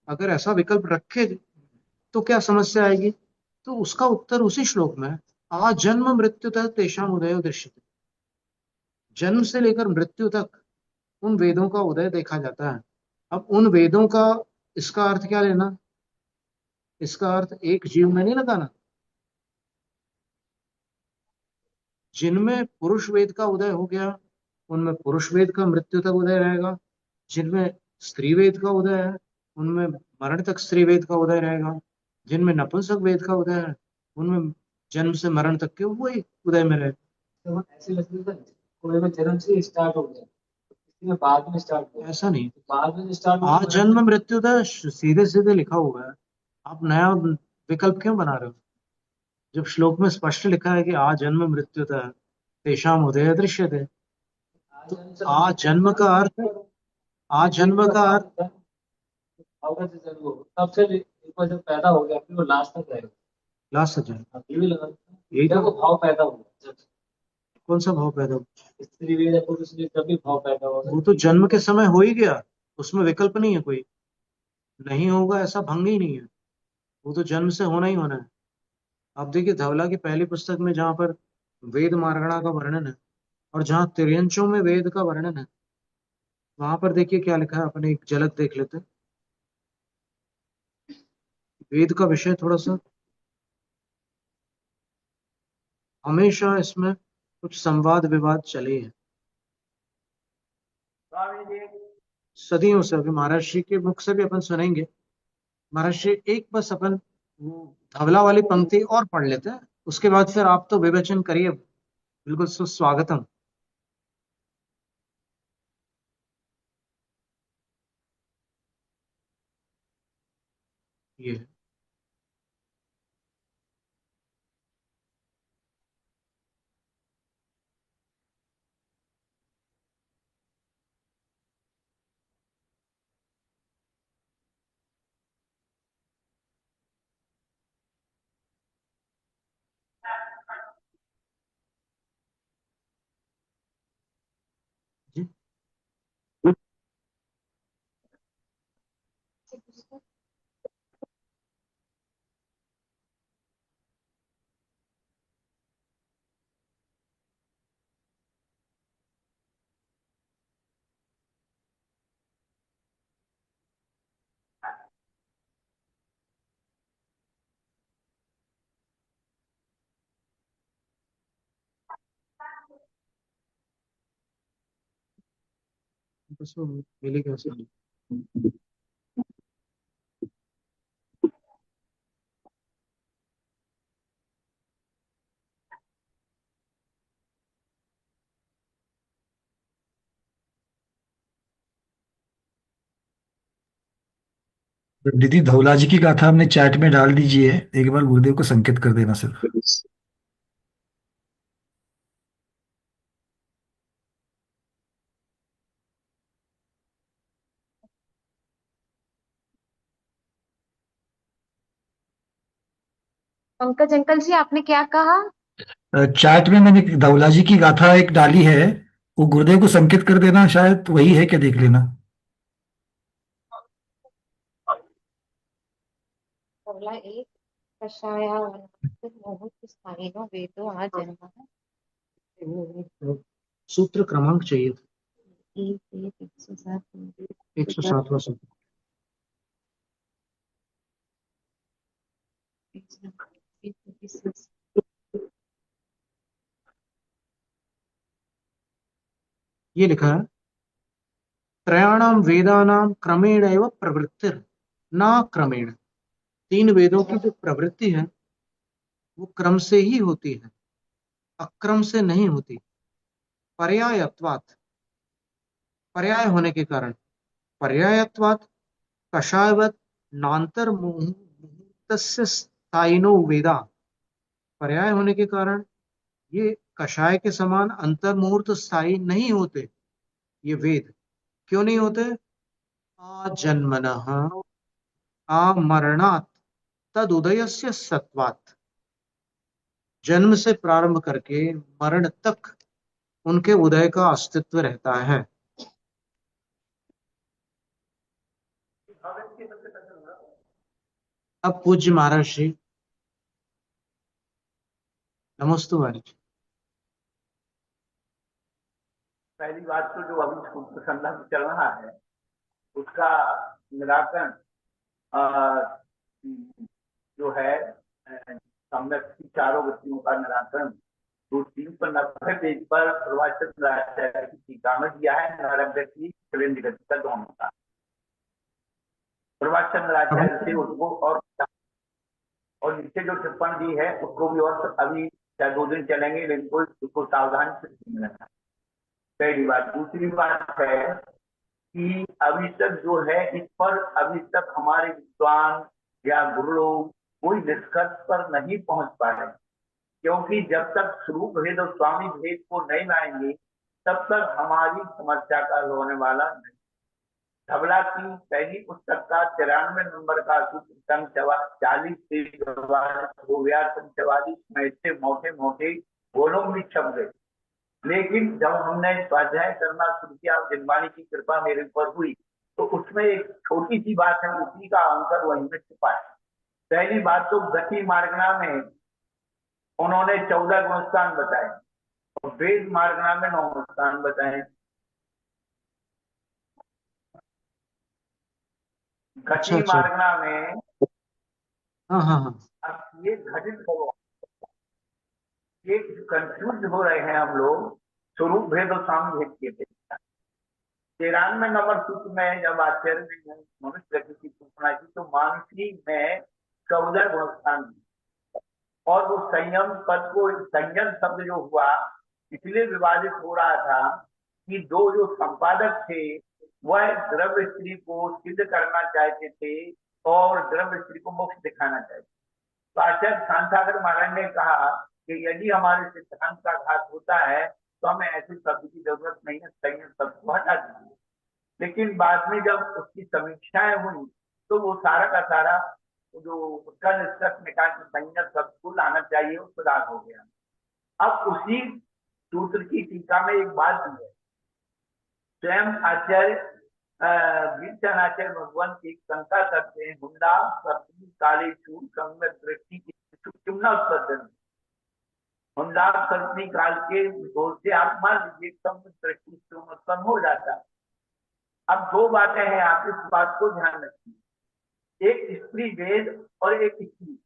अगर ऐसा विकल्प रखे तो क्या समस्या आएगी? तो उसका उत्तर उसी श्लोक में है, आ जन्म मृत्यु तक तेषाम उदयो दृश्यते। जन्म से लेकर मृत्यु तक उन वेदों का उदय देखा जाता है। अब उन वेदों का, इसका अर्थ क्या लेना? इसका अर्थ एक जीव में नहीं लगाना। जिनमें पुरुष वेद का उदय हो गया, उनमें पुरुष वेद का मृत्यु तक उदय रहेगा। जिनमें स्त्री वेद का उदय है, उनमें मरण तक स्त्री वेद का उदय रहेगा। जिनमें नपुंसक वेद का उदय है, उनमें जन्म से मरण तक के वही उदय में रहे।
तो ऐसे लगता है कोई में जन्म से स्टार्ट हो गया, किसी में बाद में स्टार्ट हुआ,
ऐसा नहीं,
बाद में स्टार्ट
आज जन्म मृत्यु तो सीधे सीधे लिखा हुआ है। आप नया विकल्प क्यों बना रहे हो? जब श्लोक में स्पष्ट लिखा है कि आ जन्म मृत्युतः तेषाम उदय दृश्यते, तो आ जन्म का अर्थ, आ जन्म का अर्थ
अवगत है सर, वो तब से एक बार जब पैदा हो गया फिर वो लास्ट तक रहेगा।
लास्ट जन्म,
अब ये भी लगा
यही
जब वो
तो।
भाव पैदा हुआ, जब
कौन सा भाव पैदा हुआ?
स्त्री वेद या पुरुष वेद जब भी भाव पैदा हुआ
वो तो जन्म के समय हो ही गया, उसमें विकल्प नहीं है, कोई नहीं होगा ऐसा भंग ही नहीं है, वो तो जन्म से होना ही होना है। आप देखिए धवला की पहली पुस्तक में जहाँ पर वेद मार्गणा का वर्णन है और जहाँ तिर्यंचों में वेद का वर्णन है, वहां पर देखिए क्या लिखा है, अपने एक झलक देख लेते हैं। वेद का विषय थोड़ा सा, हमेशा इसमें कुछ संवाद विवाद चले हैं सदियों से। अभी महाराज श्री के मुख से भी अपन सुनेंगे। महाराज श्री एक बस अपन वो धवला वाली पंक्ति और पढ़ लेते हैं, उसके बाद फिर आप तो विवेचन करिए, बिल्कुल सुस्वागतम। ये है। जी बस वो मिली कैसे।
दीदी धौला जी की गाथा हमने चैट में डाल दीजिए, एक बार गुरुदेव को संकेत कर देना सिर्फ।
पंकज अंकल जी, आपने क्या कहा?
चैट में मैंने धौला जी की गाथा एक डाली है, वो गुरुदेव को संकेत कर देना, शायद वही है क्या, देख लेना।
पहला एक कषाया मुहूर्त स्थायिनो वेदो आ जन्म
वो सूत्र क्रमांक चाहिए था,
एक एक 107
107वां सूत्र। ये लिखा है, त्रयाणाम वेदानाम क्रमेण एव प्रवृत्तिर ना क्रमेण। तीन वेदों की जो प्रवृत्ति है वो क्रम से ही होती है, अक्रम से नहीं होती। पर्यायत्वात्, पर्याय होने के कारण, पर्यायत्वात् कषायवत नान्तर मुहूर्तस्य स्थायिनो वेदा। पर्याय होने के कारण ये कषाय के समान अंतर मुहूर्त स्थायी नहीं होते ये वेद। क्यों नहीं होते? आजन्मनः आमरणात् तदुदयस्य सत्वात्। जन्म से प्रारंभ करके मरण तक उनके उदय का अस्तित्व रहता है। अब पूज्य महाराज श्री, नमस्तु महाराज।
पहली बात तो जो अभी सूत्र संदर्भ चल रहा है उसका निराकरण जो है सम्यक चारों वृत्तियों का निराकरण 290 पेज पर प्रभाषचंद्र आचार्य की टीका में दिया है, नरक व्यक्ति त्रिवेंद्र गति का दोनों का। प्रभाषचंद्र आचार्य से उसको और नीचे जो टिप्पणी दी है उसको भी, और अभी चाहे 2 दिन चलेंगे लेकिन उसको सावधान से सुनना है। पहली बात। दूसरी बात है कि अभी तक जो है इस पर अभी तक हमारे विद्वान या गुरु लोग कोई निष्कर्ष पर नहीं पहुंच पाए। क्योंकि जब तक स्वरूप भेद और स्वामी भेद को नहीं लाएंगे तब तक हमारी समस्या का हल होने वाला नहीं। धवला की पहली पुस्तक का 93 नंबर का सूत्र सन 40 से 44 हो गया। सन 44 में इतने मोटे मोटे गोलों भी छप गए। लेकिन जब हमने स्वाध्याय करना शुरू किया, जिनवाणी की कृपा मेरे ऊपर हुई, तो उसमें एक छोटी सी बात है, उसी का आंसर वहीं में छुपा है। पहली बात तो गति मार्गना में उन्होंने 14 गुणस्थान बताए और वेद मार्गना में 9 गुणस्थान बताए।
अच्छा
गति
अच्छा।
मार्गना में
हाँ हाँ हाँ।
अब ये घटित हो, ये कंफ्यूज हो रहे हैं हम लोग स्वरूप भेद और स्वामी भेद के भेद। 93 नंबर सूत्र में जब आचार्य ने मनुष्य की सूचना की तो मानसी में 14 गुणस्थान दिए। और वो संयम पद को, संयम शब्द जो हुआ इसलिए विवादित हो रहा था कि दो जो संपादक थे वह द्रव्य स्त्री को सिद्ध करना चाहते थे और द्रव्य स्त्री को मोक्ष दिखाना चाहते। तो आचार्य शांतागर महाराज ने कहा कि यदि हमारे सिद्धांत का घात होता है तो हमें ऐसे शब्द की जरूरत नहीं है, संयम शब्द को हटा दीजिए। लेकिन बाद में जब उसकी समीक्षाएं हुई तो वो सारा का सारा जो उसका निष्कर्ष निकाल के संयम शब्द को लाना चाहिए, वो सुधार हो गया। अब उसी सूत्र की टीका में एक बात भी है, स्वयं आचार्य वीरचंद आचार्य भगवान की शंका करते हैं, हुंडा सप्तमी काले चूर सम्यक दृष्टि की चुमना उत्पन्न। हुंडा सप्तमी काल के दोष से आप मान लीजिए सम्यक दृष्टि उत्पन्न हो जाता है। अब दो बातें हैं, आप इस बात को ध्यान रखिए, एक स्त्री वेद और एक स्त्री।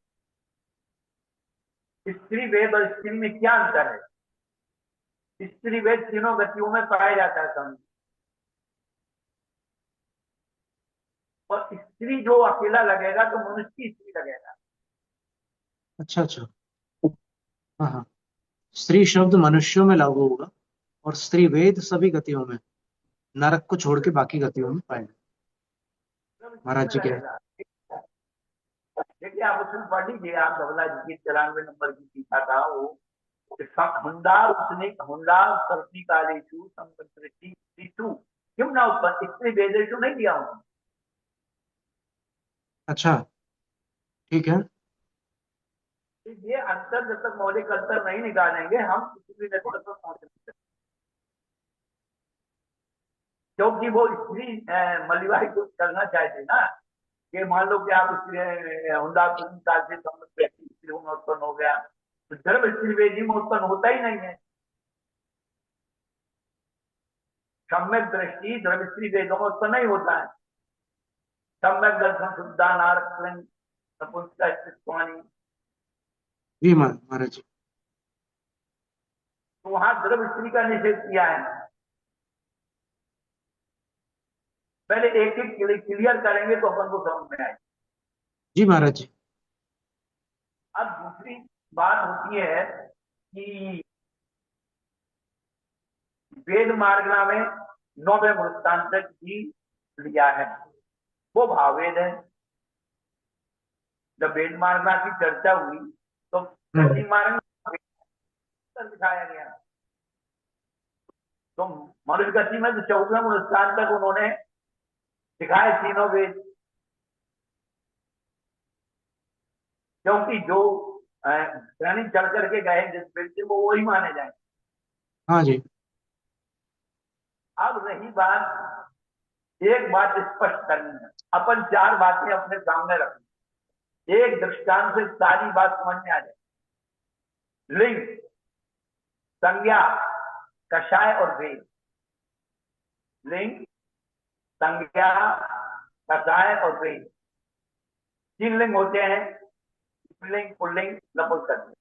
स्त्री वेद और स्त्री में क्या अंतर है? स्त्री वेद तीनों गतियों में पाया जाता है समझ, और स्त्री जो अकेला लगेगा तो मनुष्य की स्त्री लगेगा।
अच्छा अच्छा। हाँ हाँ। स्त्री शब्द मनुष्यों में लागू होगा और स्त्री वेद सभी गतियों में, नरक को छोड़ के बाकी गतियों में पाएगा। महाराज जी क्या है?
लगेगा। देखिए आप उसमें पढ़ लीजिए, आप धवला जी की 94 नंबर की टीका था वो, हुंडार उसने हुंडार सर्पी कालेशु संपत्ति क्यों ना उत्पन्न, स्त्री वेदेशु नहीं दिया उन्होंने।
अच्छा ठीक है।
ये अंतर जब तक मौलिक अंतर नहीं निकालेंगे हम किसी भी निष्कर्ष पर पहुंच नहीं सकते। क्योंकि वो स्त्री मलिवाई को करना चाहते ना, कि मान लो कि आप हुंडा काल से स्त्री में उत्पन्न हो गया तो धर्म स्त्री वेदी में उत्पन्न होता ही नहीं है। सम्यक दृष्टि धर्म स्त्री वेदों में उत्पन्न नहीं होता है। सम्यक दर्शन शुद्धा नारक
जी महाराज जी।
तो वहां द्रव्य स्त्री का निषेध किया है। पहले एक एक क्लियर करेंगे तो अपन को समझ में आए।
जी महाराज जी।
अब दूसरी बात होती है कि वेद मार्गना में 9वें गुणस्थान तक ही लिया है, वो भाववेद है। जब वेद मार्गना की चर्चा हुई तो गति मार्ग दिखाया गया। तो मनुष्य गति में तो 14वें गुणस्थान तक उन्होंने दिखाए तीनों वेद, क्योंकि जो दैनिक चढ़ करके गए जिस व्यक्ति को वही माने जाए।
हाँ जी।
अब रही बात, एक बात स्पष्ट करनी है, अपन 4 बातें अपने सामने रखें, एक दृष्टांत से सारी बात समझ में आ जाए। लिंग, संज्ञा, कषाय और वेद। लिंग, संज्ञा, कषाय और वेद 3 लिंग होते हैं, स्त्रीलिंग, पुल्लिंग, नपुंसकलिंग।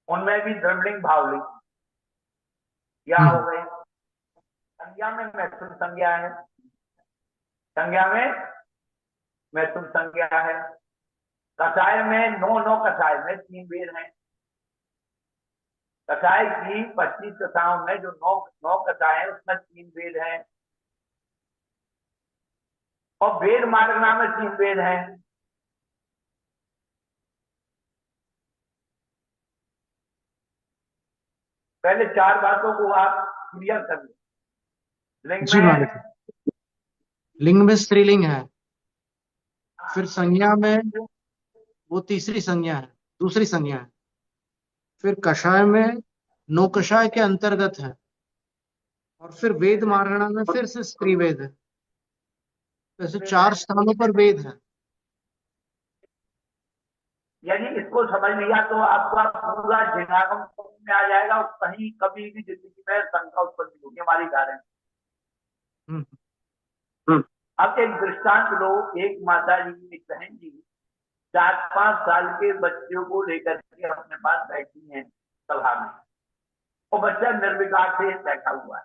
उनमें भी द्रवलिंग भावलिंग क्या हो गए। संज्ञा में मैथुन संज्ञा है, संज्ञा में मैथुन संज्ञा है। कषाय में 9 कषाय में 3 वेद हैं। कषाय की 25 कथाओं में जो 9 कथाएं हैं उसमें 3 वेद हैं, और वेद मार्गना में 3 वेद हैं। पहले चार बातों को आप क्लियर कर लें। लिंग
जी महाराज
में
जी। लिंग में स्त्रीलिंग है, फिर संज्ञा में वो तीसरी संज्ञा है, दूसरी संज्ञा है, फिर कषाय में नौकषाय के अंतर्गत है, और फिर वेद महाराणा में फिर से स्त्री वेद है। वैसे चार स्थानों पर वेद है।
यदि इसको समझ लिया तो आपका पूरा झिंगागम में आ जाएगा और कहीं कभी भी जिंदगी में शंका उत्पन्न नहीं होगी हमारी कारण।
हम्म।
अब एक दृष्टांत लो, एक माता जी, एक बहन जी 4-5 साल के बच्चों को लेकर के अपने पास बैठी हैं सभा में, और बच्चा निर्विकार से बैठा हुआ है,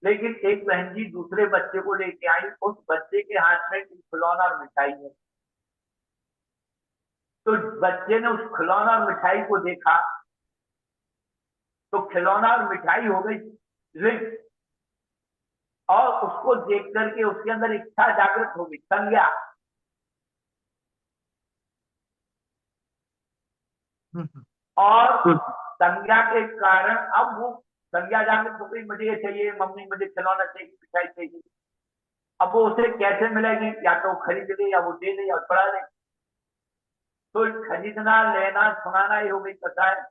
लेकिन एक बहन जी दूसरे बच्चे को लेके आई, उस बच्चे के हाथ में खिलौना और मिठाई है। तो बच्चे ने उस खिलौना और मिठाई को देखा, तो खिलौना और मिठाई हो गई लिंग, और उसको देख करके उसके अंदर इच्छा जागृत हो गई, संज्ञा। और संज्ञा के कारण अब वो संज्ञा जागृत हो गई, मुझे ये चाहिए मम्मी, मुझे खिलौना चाहिए, मिठाई चाहिए। अब वो उसे कैसे मिलेगी, या तो खरीद ले या वो दे दे या पढ़ा ले। तो खरीदना, लेना, सुनाना ये हो गई कथा है।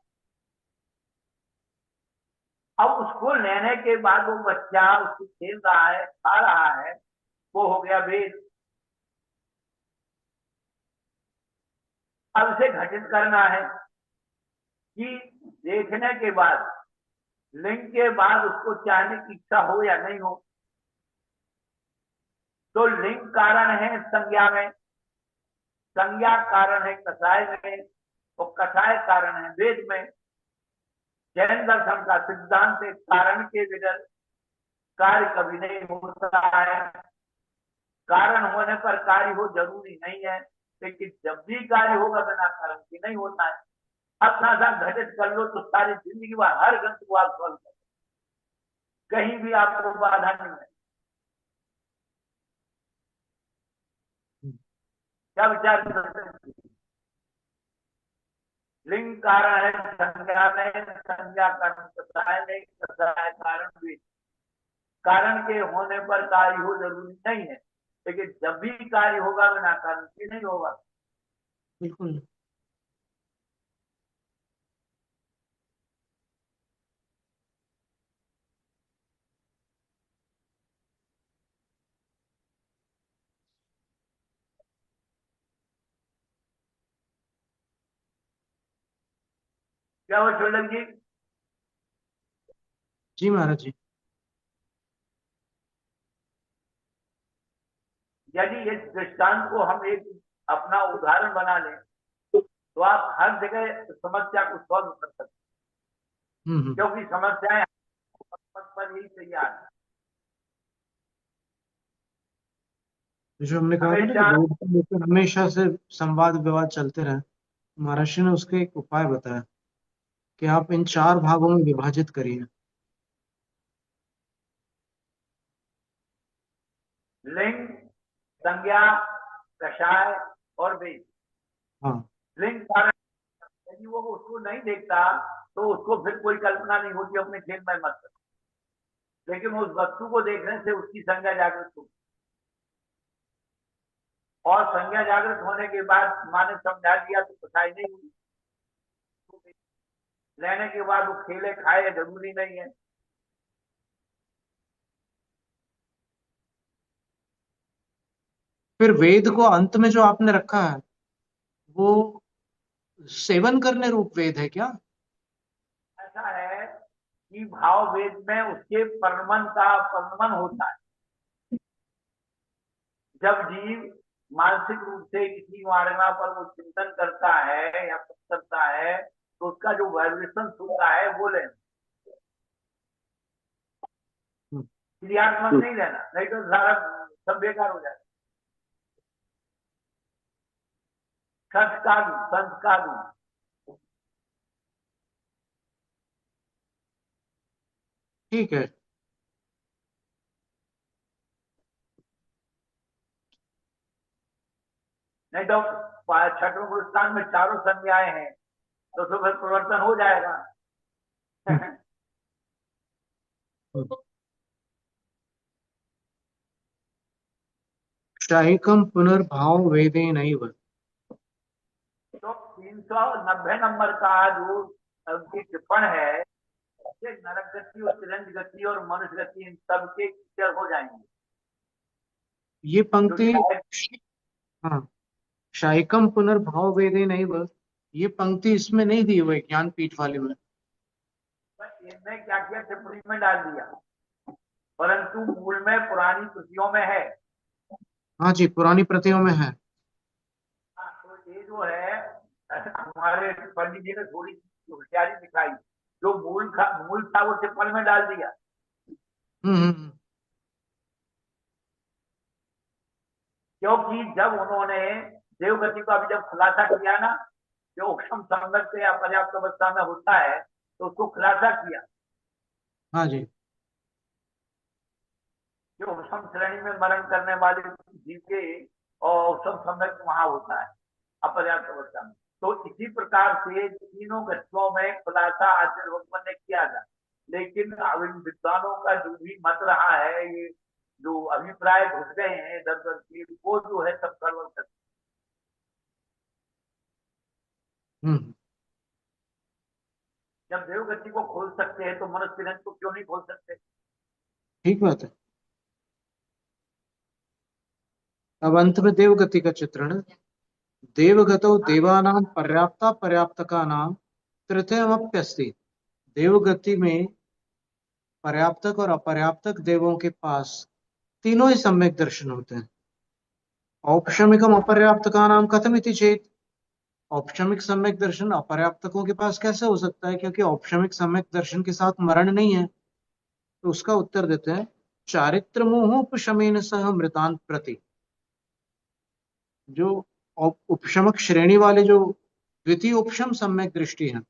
अब उसको लेने के बाद वो बच्चा उसको खेल रहा है, खा रहा है, वो हो गया वेद। अब इसे घटित करना है कि देखने के बाद, लिंग के बाद उसको चाहने की इच्छा हो या नहीं हो। तो लिंग कारण है संज्ञा में, संज्ञा कारण है कषाय में, और कषाय कारण है वेद में। जैन दर्शन का सिद्धांत है कारण के बगैर कार्य कभी नहीं होता है। कारण होने पर कार्य हो जरूरी नहीं है, लेकिन जब भी कार्य होगा बिना कारण के नहीं होता है। अपना सा घटित कर लो तो सारी जिंदगी में हर ग्रंथ को आप सॉल्व कर, कहीं भी आपको बाधा नहीं है। क्या विचार करते हैं? लिंग कारण है संज्ञा में, संज्ञा कारण कषाय में, कषाय कारण भी। कारण के होने पर कार्य हो जरूरी नहीं है, लेकिन जब भी कार्य होगा बिना कारण के नहीं होगा।
बिल्कुल।
क्या वो चोलक जी?
जी महाराज जी।
यदि इस दृष्टांत को हम एक अपना उदाहरण बना लें तो आप हर जगह समस्या को सॉल्व कर सकते हैं, क्योंकि समस्याएं पर ही तैयार है।
जो हमने कहा था ना कि
हमेशा
वेद को लेकर हमेशा से संवाद विवाद चलते रहे, महर्षि ने उसके एक उपाय बताया कि आप इन चार भागों में विभाजित करिए।
लिंग, संज्ञा, कषाय और वेद।
हाँ।
लिंग कारण, यदि वो उसको नहीं देखता तो उसको फिर कोई कल्पना नहीं होती अपने खेल में मत कर। लेकिन उस वस्तु को देखने से उसकी संज्ञा जागृत होगी, और संज्ञा जागृत होने के बाद माने समझा दिया तो कसाई नहीं हुई। लेने के बाद वो खेले खाए जरूरी नहीं है।
फिर वेद को अंत में जो आपने रखा है वो सेवन करने रूप वेद है क्या?
ऐसा है कि भाव वेद में उसके परिणमन होता है। जब जीव मानसिक रूप से किसी वारणा पर वो चिंतन करता है या कुछ करता है तो उसका जो वाइब्रेशन होता है वो लेना, क्रियात्मक नहीं लेना, नहीं तो सारा सब बेकार हो जाएगा। संस्कार
ठीक है।
नहीं तो छठवें पुरस्कार में चारों संज्ञाएं हैं तो फिर परिवर्तन हो जाएगा।
शायिकम पुनर्भाव वेदेनैव।
तो 390 नंबर का जो उनकी टिप्पण है, ये नरक गति और तिरंज गति और मनुष्य गति इन सब के क्लियर हो जाएंगे।
ये
जो
पंक्ति,
शायद
हाँ, शायिकम पुनर्भाव वेदेनैव, ये पंक्ति इसमें नहीं दी हुई ज्ञानपीठ वाले में।
इनने क्या किया, टिप्पणी में डाल दिया, परंतु मूल में पुरानी कृतियों में है।
हाँ जी, पुरानी प्रतियों में है।
तो ये जो है हमारे पंडित जी ने थोड़ी होशियारी दिखाई, जो मूल था वो टिप्पणी में डाल दिया। क्योंकि जब उन्होंने देवगति का अभी जब खुलासा किया ना, जो उपशम संगत से या पर्याप्त अवस्था में होता है, तो उसको खुलासा किया।
हाँ जी,
जो उपशम श्रेणी में मरण करने वाले जीव के और उपशम संगत वहां होता है अपर्याप्त अवस्था में। तो इसी प्रकार से तीनों गतियों में खुलासा आचार्य भगवान ने किया था। लेकिन अब इन विद्वानों का जो भी मत रहा है, ये जो अभिप्राय घुस गए हैं इधर उधर की, वो जो है सब गड़बड़ कर। जब देवगति को खोल सकते हैं तो मनुष्य रंग को क्यों नहीं खोल सकते?
ठीक बात है। अब अंत में देवगति का चित्रण। देवगतो देवानां पर्याप्ता पर्याप्तकानां तृतीयमप्यस्ति। देवगति में पर्याप्तक और अपर्याप्तक देवों के पास तीनों ही सम्यक दर्शन होते हैं। औपशमिकम अपर्याप्तकानां कथमिति चेत। औपशमिक सम्यक दर्शन अपर्याप्तकों के पास कैसे हो सकता है, क्योंकि औपशमिक सम्यक दर्शन के साथ मरण नहीं है। तो उसका उत्तर देते हैं, चारित्र मोहोपशमेन सह मृतांत प्रति। जो उपशमक श्रेणी वाले जो द्वितीय उपशम सम्यक दृष्टि है,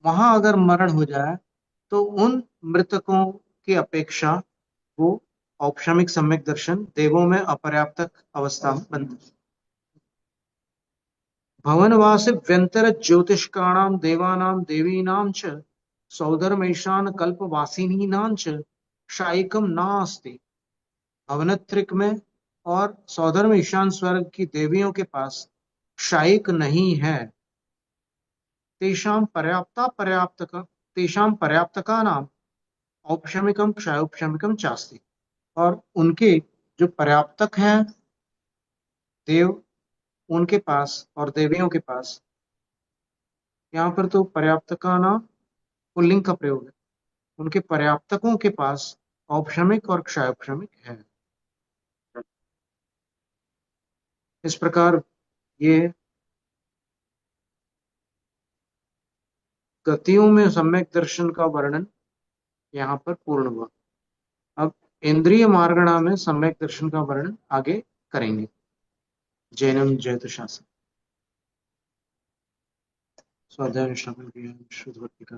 वहां अगर मरण हो जाए तो उन मृतकों की अपेक्षा वो औपशमिक सम्यक दर्शन देवों में अपर्याप्तक अवस्था में बनता है। भवनवास व्यंतर ज्योतिष्काणाम देवानाम देवीनाम च सौधर्मैशान कल्पवासिनीनां च शायिकम नास्ति। भवनत्रिक में और सौधर्म ईशान स्वर्ग की देवियों के पास शायिक नहीं है। तेषां पर्याप्तका नाम औपशमिकम क्षयोपशमिकम चास्ति। और उनके जो पर्याप्तक हैं देव, उनके पास और देवियों के पास, यहाँ पर तो पर्याप्तका नाम पुल्लिंग का प्रयोग है, उनके पर्याप्तकों के पास औपशमिक और क्षयोपशमिक है। इस प्रकार ये गतियों में सम्यक दर्शन का वर्णन यहाँ पर पूर्ण हुआ। अब इंद्रिय मार्गणा में सम्यक दर्शन का वर्णन आगे करेंगे। जैनम जयतु शासन स्वाध्याय श्रवण क्रिया शुद्ध भक्ति का